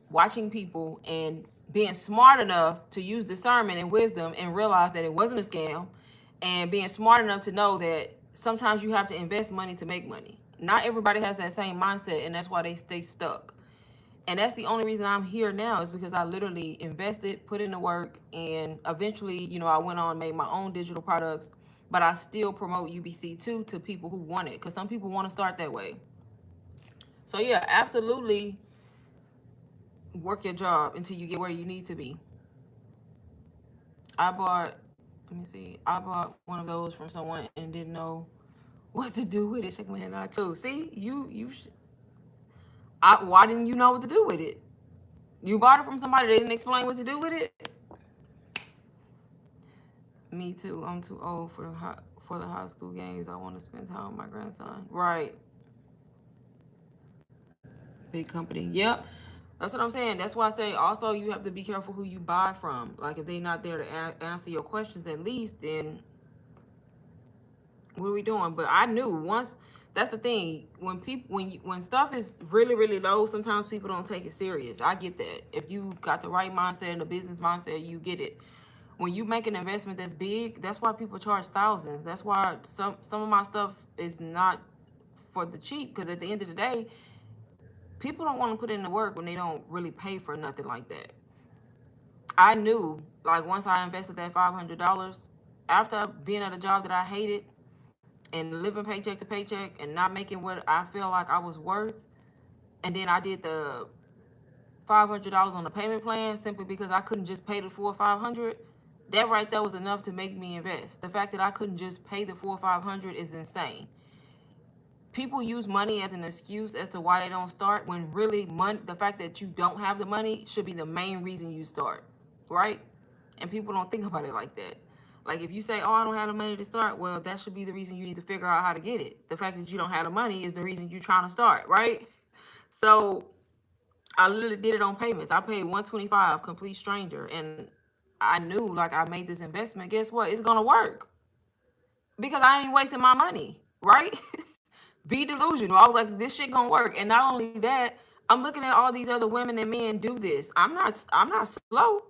watching people, and being smart enough to use discernment and wisdom and realize that it wasn't a scam, and being smart enough to know that sometimes you have to invest money to make money. Not everybody has that same mindset, and that's why they stay stuck. And that's the only reason I'm here now, is because I literally invested, put in the work, and eventually, I went on and made my own digital products. But I still promote UBC too to people who want it, because some people want to start that way. So yeah, absolutely work your job until you get where you need to be. I bought, let me see, I bought one of those from someone and didn't know what to do with it. Shake my hand, not clue. See, why didn't you know what to do with it? You bought it from somebody, they didn't explain what to do with it. Me too. I'm too old for the high school games. I want to spend time with my grandson. Right. Big company. Yep. That's what I'm saying. That's why I say also you have to be careful who you buy from. Like if they're not there to answer your questions at least, then what are we doing? But I knew once. That's the thing. When people when stuff is really really low, sometimes people don't take it serious. I get that. If you got the right mindset and the business mindset, you get it. When you make an investment that's big, that's why people charge thousands. That's why some of my stuff is not for the cheap, because at the end of the day, people don't want to put in the work when they don't really pay for nothing like that. I knew, like, once I invested that $500, after being at a job that I hated and living paycheck to paycheck and not making what I feel like I was worth, and then I did the $500 on the payment plan simply because I couldn't just pay the full 500. That right there was enough to make me invest. The fact that I couldn't just pay the full 500 is insane. People use money as an excuse as to why they don't start, when really the fact that you don't have the money should be the main reason you start, right? And people don't think about it like that. Like if you say, oh, I don't have the money to start, well, that should be the reason you need to figure out how to get it. The fact that you don't have the money is the reason you're trying to start, right? So I literally did it on payments. I paid $125, complete stranger, and I knew, like, I made this investment. Guess what? It's gonna work because I ain't wasting my money, right? Be delusional. I was like, this shit gonna work. And not only that, I'm looking at all these other women and men do this. I'm not slow.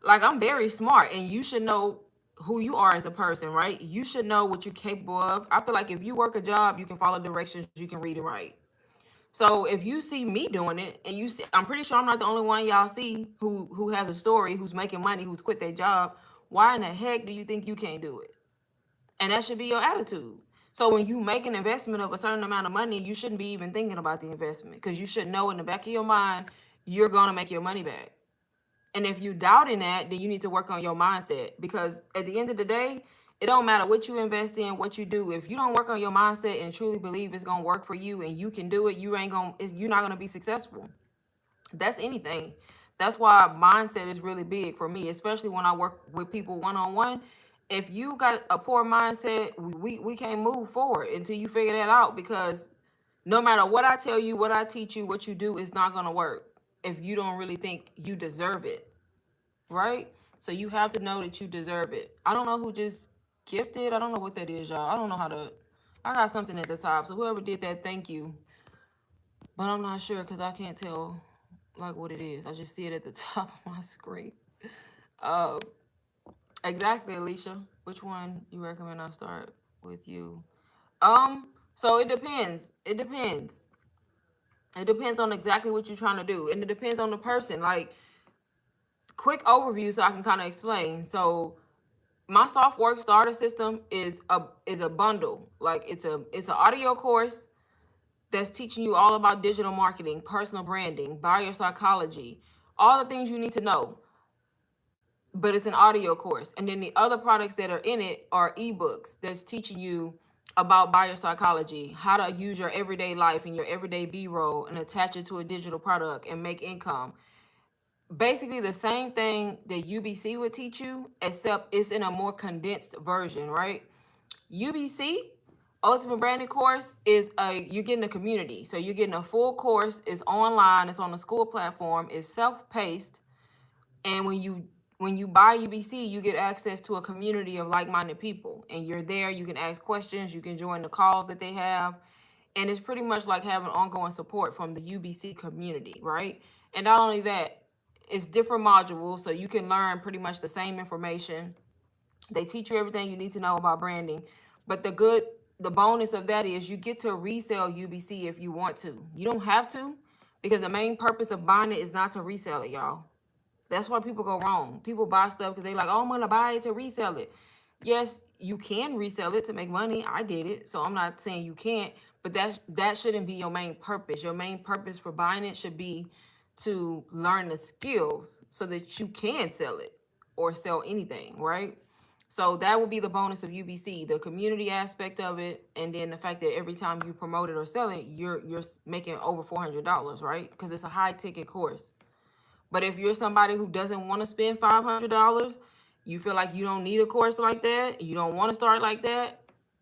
Like, I'm very smart, and you should know who you are as a person, right? You should know what you're capable of. I feel like if you work a job, you can follow directions, you can read and write. So if you see me doing it, and you see, I'm pretty sure I'm not the only one y'all see who has a story, who's making money, who's quit their job. Why in the heck do you think you can't do it? And that should be your attitude. So when you make an investment of a certain amount of money, you shouldn't be even thinking about the investment, because you should know in the back of your mind you're gonna make your money back. And if you doubting that, then you need to work on your mindset, because at the end of the day, it don't matter what you invest in, what you do. If you don't work on your mindset and truly believe it's gonna work for you and you can do it, you're not gonna be successful. That's anything. That's why mindset is really big for me, especially when I work with people one on one. If you got a poor mindset, we can't move forward until you figure that out, because no matter what I tell you, what I teach you, what you do is not gonna work if you don't really think you deserve it, right? So you have to know that you deserve it. I don't know who just gifted. I don't know what that is, y'all. I don't know how to. I got something at the top. So whoever did that, thank you. But I'm not sure because I can't tell like what it is. I just see it at the top of my screen. Uh, exactly, Alicia. Which one you recommend I start with you? So it depends. It depends. It depends on exactly what you're trying to do, and it depends on the person. Like, quick overview so I can kind of explain. So my SoftWorks starter system is a bundle. Like, it's an audio course that's teaching you all about digital marketing, personal branding, buyer psychology, all the things you need to know. But it's an audio course. And then the other products that are in it are ebooks that's teaching you about buyer psychology, how to use your everyday life and your everyday B-roll and attach it to a digital product and make income. Basically the same thing that UBC would teach you, except it's in a more condensed version, right? UBC, Ultimate Branding Course, you're getting a community. So you're getting a full course. It's online. It's on the school platform. It's self-paced. And when you buy UBC, you get access to a community of like-minded people. And you're there. You can ask questions. You can join the calls that they have. And it's pretty much like having ongoing support from the UBC community, right? And not only that, it's different modules, so you can learn pretty much the same information. They teach you everything you need to know about branding. But the bonus of that is you get to resell UBC if you want to. You don't have to, because the main purpose of buying it is not to resell it, y'all. That's why people go wrong. People buy stuff because they like, oh, I'm gonna buy it to resell it. Yes, you can resell it to make money. I did it, so I'm not saying you can't, but that shouldn't be your main purpose. Your main purpose for buying it should be to learn the skills so that you can sell it or sell anything, right? So that would be the bonus of UBC, the community aspect of it, and then the fact that every time you promote it or sell it, you're making over $400, right? Because it's a high ticket course. But if you're somebody who doesn't want to spend $500, you feel like you don't need a course like that, you don't want to start like that,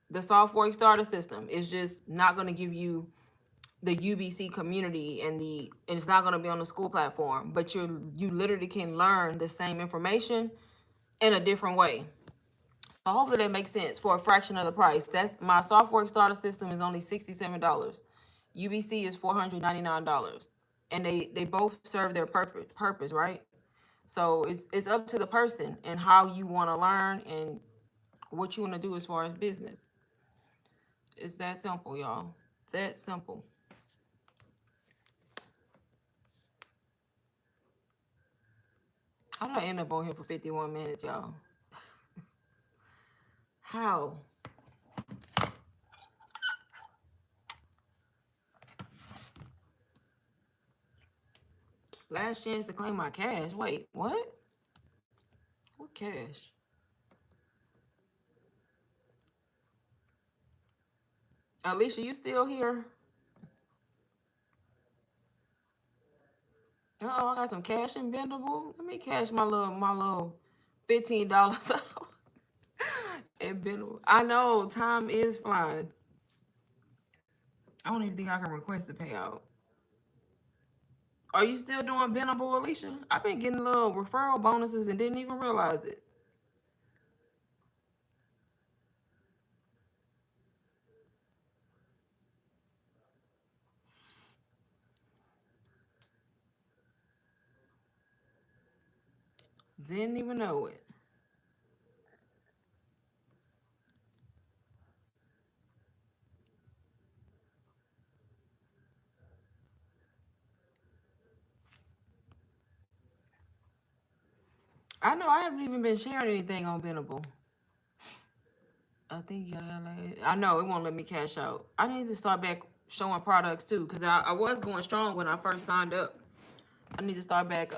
the Softwork Starter System is just not going to give you the UBC community and it's not going to be on the school platform, but you literally can learn the same information in a different way. So hopefully that makes sense for a fraction of the price. That's my Softwork Starter System is only $67. UBC is $499. And they both serve their purpose, right? So it's up to the person and how you want to learn and what you want to do as far as business. It's that simple, y'all. That simple. How did I end up on here for 51 minutes, y'all? How? Last chance to claim my cash. Wait, what? What cash? Alicia, you still here? Uh-oh, I got some cash in Bendable. Let me cash my little $15 out in Bendable. I know time is flying. I don't even think I can request the payout. Are you still doing Bendable, Alicia? I've been getting little referral bonuses and didn't even realize it. Didn't even know it. I know I haven't even been sharing anything on Bendable. I think I know it won't let me cash out. I need to start back showing products too, because I was going strong when I first signed up. I need to start back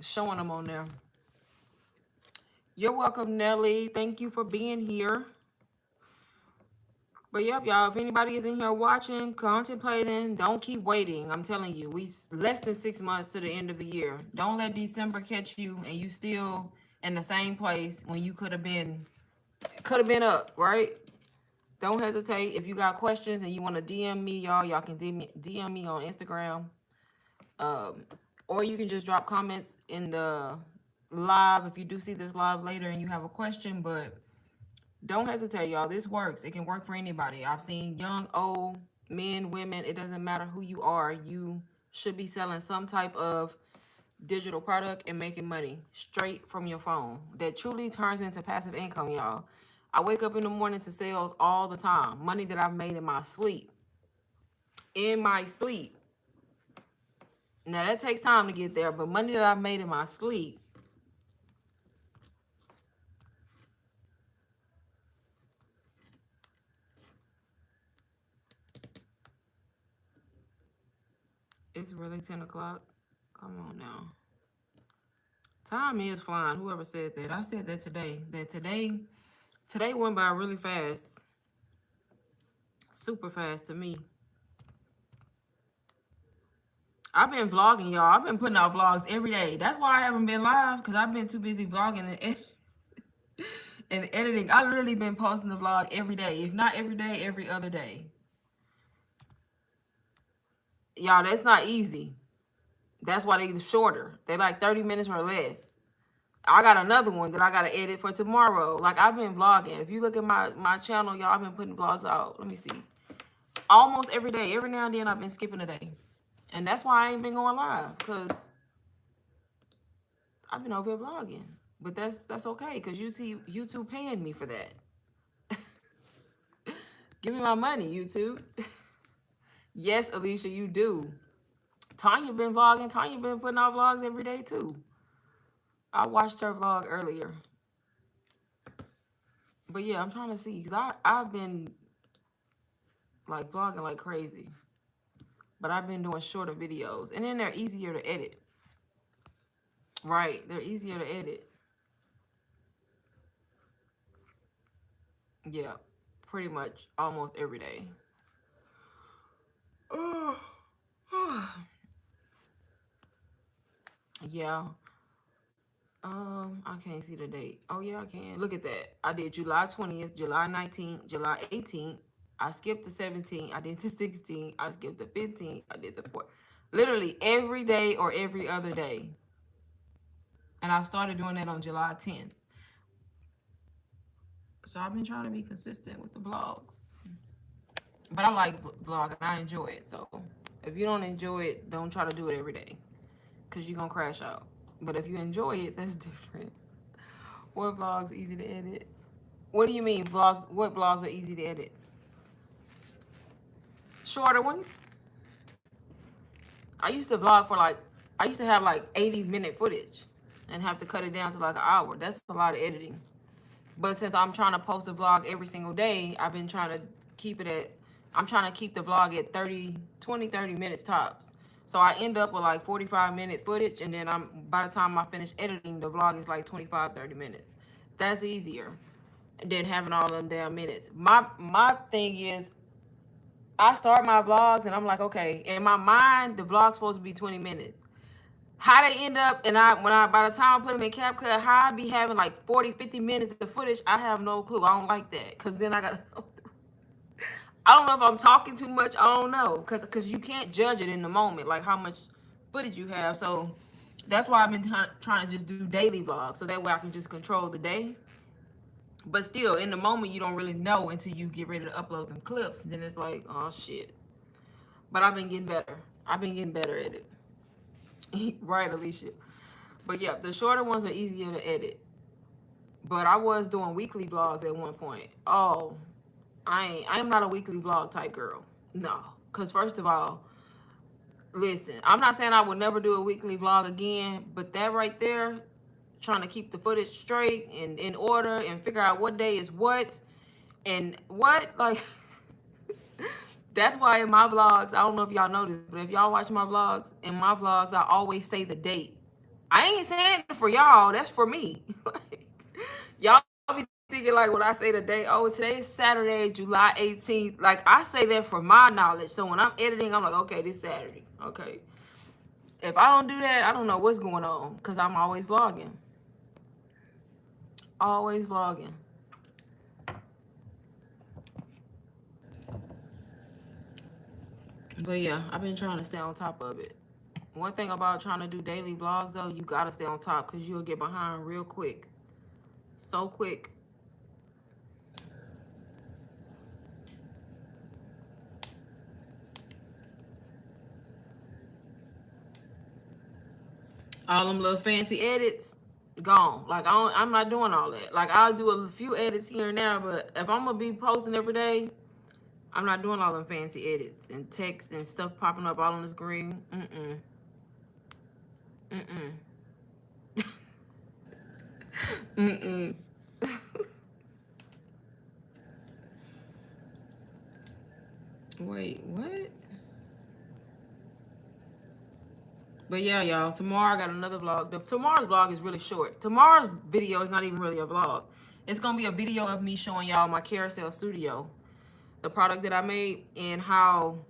showing them on there. You're welcome, Nelly. Thank you for being here. But yep, y'all, if anybody is in here watching, contemplating, don't keep waiting. I'm telling you, we less than 6 months to the end of the year. Don't let December catch you and you still in the same place when you could have been up, right? Don't hesitate. If you got questions and you want to DM me, y'all can DM me on Instagram. Or you can just drop comments in the live if you do see this live later and you have a question. But don't hesitate, y'all. This works. It can work for anybody. I've seen young, old, men, women. It doesn't matter who you are. You should be selling some type of digital product and making money straight from your phone. That truly turns into passive income, y'all. I wake up in the morning to sales all the time. Money that I've made in my sleep. In my sleep. Now, that takes time to get there, but money that I've made in my sleep. It's really 10 o'clock. Come on now. Time is flying. Whoever said that. I said that today. Today went by really fast. Super fast to me. I've been vlogging, y'all. I've been putting out vlogs every day. That's why I haven't been live, because I've been too busy vlogging and editing. I literally been posting the vlog every day. If not every day, every other day. Y'all, that's not easy. That's why they're shorter. They like 30 minutes or less. I got another one that I got to edit for tomorrow. Like, I've been vlogging. If you look at my channel, y'all, I've been putting vlogs out. Let me see. Almost every day. Every now and then, I've been skipping a day. And that's why I ain't been going live, because I've been over here vlogging. But that's okay, because YouTube paying me for that. Give me my money, YouTube. Yes, Alicia, you do. Tanya been vlogging. Tanya been putting out vlogs every day too. I watched her vlog earlier. But yeah, I'm trying to see because I've been like vlogging like crazy. But I've been doing shorter videos. And then they're easier to edit. Right. They're easier to edit. Yeah. Pretty much almost every day. Yeah. I can't see the date. Oh yeah, I can. Look at that. I did July 20th, July 19th, July 18th. I skipped the 17th. I did the 16th. I skipped the 15th. I did the 4th. Literally every day or every other day. And I started doing that on July 10th. So I've been trying to be consistent with the vlogs. But I like vlogging. I enjoy it. So if you don't enjoy it, don't try to do it every day. Because you're going to crash out. But if you enjoy it, that's different. What vlogs easy to edit? What do you mean vlogs? What vlogs are easy to edit? Shorter ones. I used to vlog for I used to have like 80-minute footage and have to cut it down to like an hour. That's a lot of editing. But since I'm trying to post a vlog every single day, I've been trying to keep it at, I'm trying to keep the vlog at 30 minutes tops. So I end up with like 45-minute footage, and then by the time I finish editing, the vlog is like 25-30 minutes. That's easier than having all them damn minutes. My thing is, I start my vlogs and I'm like, okay, in my mind, the vlog's supposed to be 20 minutes. How they end up, and by the time I put them in CapCut, how I be having like 40-50 minutes of footage, I have no clue. I don't like that, because then I gotta go through. I don't know if I'm talking too much. I don't know, because you can't judge it in the moment, like how much footage you have. So that's why I've been trying to just do daily vlogs, so that way I can just control the day. But still, in the moment, you don't really know until you get ready to upload them clips. Then it's like, oh shit. But I've been getting better. I've been getting better at it. Right, Alicia. But yeah, the shorter ones are easier to edit. But I was doing weekly vlogs at one point. Oh, I am not a weekly vlog type girl. No. Because first of all, listen, I'm not saying I would never do a weekly vlog again, but that right there, trying to keep the footage straight and in order and figure out what day is what and what, like, that's why in my vlogs, I don't know if y'all noticed, but if y'all watch my vlogs, in my vlogs, I always say the date. I ain't saying it for y'all. That's for me. Like, y'all be thinking like when I say the date, oh, today is Saturday, July 18th. Like, I say that for my knowledge. So when I'm editing, I'm like, okay, this Saturday. Okay. If I don't do that, I don't know what's going on, because I'm always vlogging. Always vlogging. But yeah, I've been trying to stay on top of it. One thing about trying to do daily vlogs, though, you gotta stay on top, because you'll get behind real quick. So quick. All them little fancy edits, gone. Like, I'm not doing all that. Like, I'll do a few edits here and there, but if I'm gonna be posting every day, I'm not doing all them fancy edits and text and stuff popping up all on the screen. Wait, what? But yeah, y'all, tomorrow I got another vlog. Tomorrow's vlog is really short. Tomorrow's video is not even really a vlog. It's gonna be a video of me showing y'all my Carousel Studio, the product that I made, and how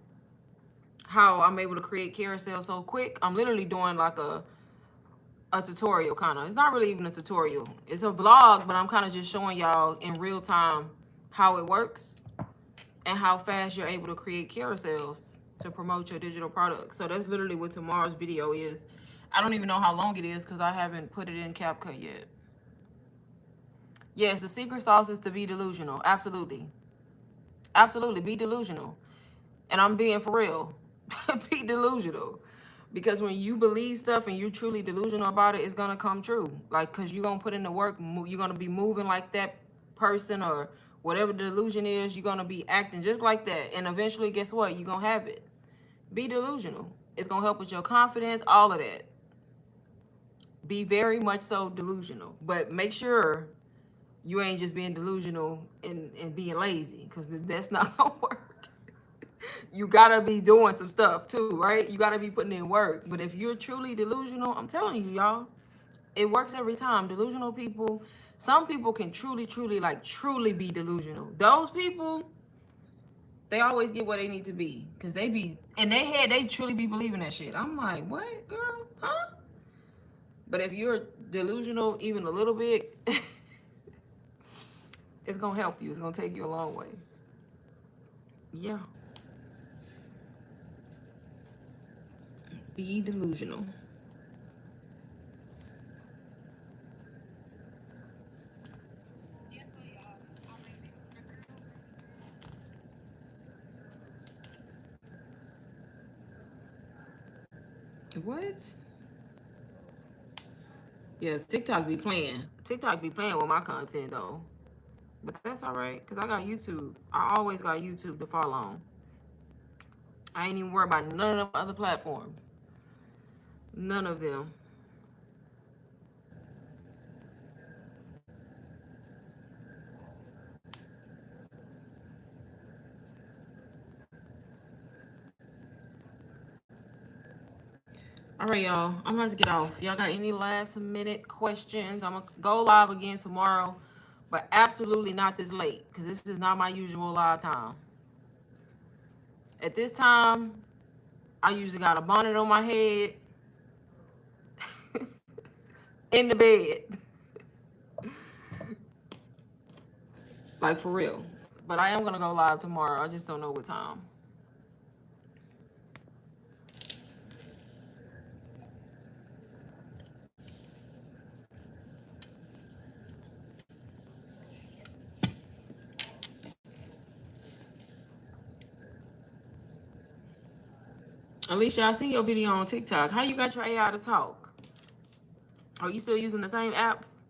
I'm able to create carousel so quick. I'm literally doing like a tutorial, kind of. It's not really even a tutorial. It's a vlog, but I'm kind of just showing y'all in real time how it works and how fast you're able to create carousels to promote your digital products. So that's literally what tomorrow's video is. I don't even know how long it is because I haven't put it in CapCut yet. Yes, the secret sauce is to be delusional. Absolutely. Absolutely. Be delusional. And I'm being for real. Be delusional. Because when you believe stuff and you're truly delusional about it, it's going to come true. Like, because you're going to put in the work. You're going to be moving like that person, or whatever the delusion is. You're going to be acting just like that. And eventually, guess what? You're going to have it. Be delusional. It's gonna help with your confidence, all of that. Be very much so delusional. But make sure you ain't just being delusional and being lazy, because that's not gonna work. You gotta be doing some stuff too, right? You gotta be putting in work. But if you're truly delusional, I'm telling you, y'all, it works every time. Delusional people, some people can truly be delusional. Those people, they always get where they need to be, because they be in their head, they truly be believing that shit. I'm like, what, girl? Huh? But if you're delusional even a little bit, it's gonna help you. It's gonna take you a long way. Yeah. Be delusional. What? Yeah, TikTok be playing. TikTok be playing with my content though. But that's all right, because I got YouTube. I always got YouTube to follow on. I ain't even worried about none of the other platforms. None of them. All right, y'all. I'm about to get off. Y'all got any last minute questions? I'm going to go live again tomorrow, but absolutely not this late, because this is not my usual live time. At this time, I usually got a bonnet on my head in the bed. Like, for real. But I am going to go live tomorrow. I just don't know what time. Alicia, I seen your video on TikTok. How you got your AI to talk? Are you still using the same apps?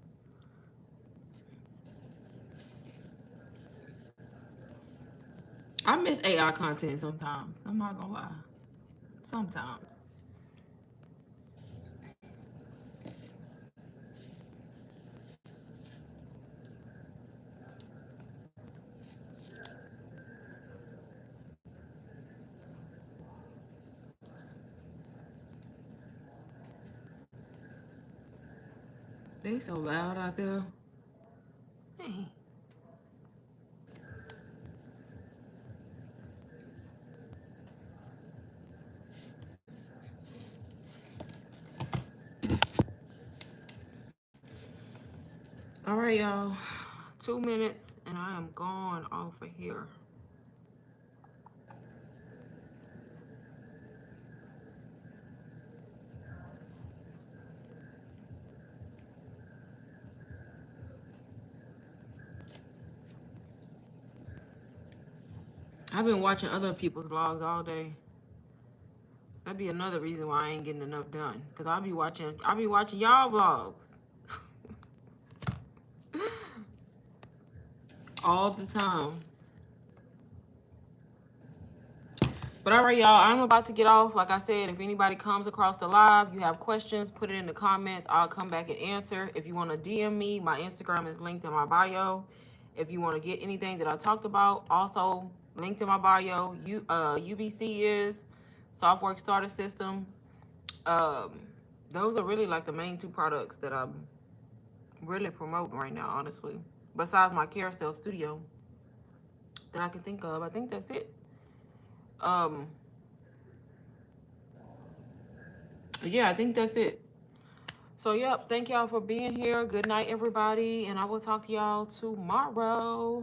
I miss AI content sometimes. I'm not gonna lie. Sometimes. They so loud out there. Hey. All right, y'all. 2 minutes and I am gone off of here. I've been watching other people's vlogs all day. That'd be another reason why I ain't getting enough done. Cause I'll be watching y'all vlogs all the time. But all right, y'all, I'm about to get off. Like I said, if anybody comes across the live, you have questions, put it in the comments. I'll come back and answer. If you want to DM me, my Instagram is linked in my bio. If you want to get anything that I talked about, also linked in my bio. UBC is Softwork Starter System. Those are really like the main two products that I'm really promoting right now, honestly. Besides my Carousel Studio that I can think of. I think that's it. Yeah, I think that's it. So, yep, thank y'all for being here. Good night, everybody, and I will talk to y'all tomorrow.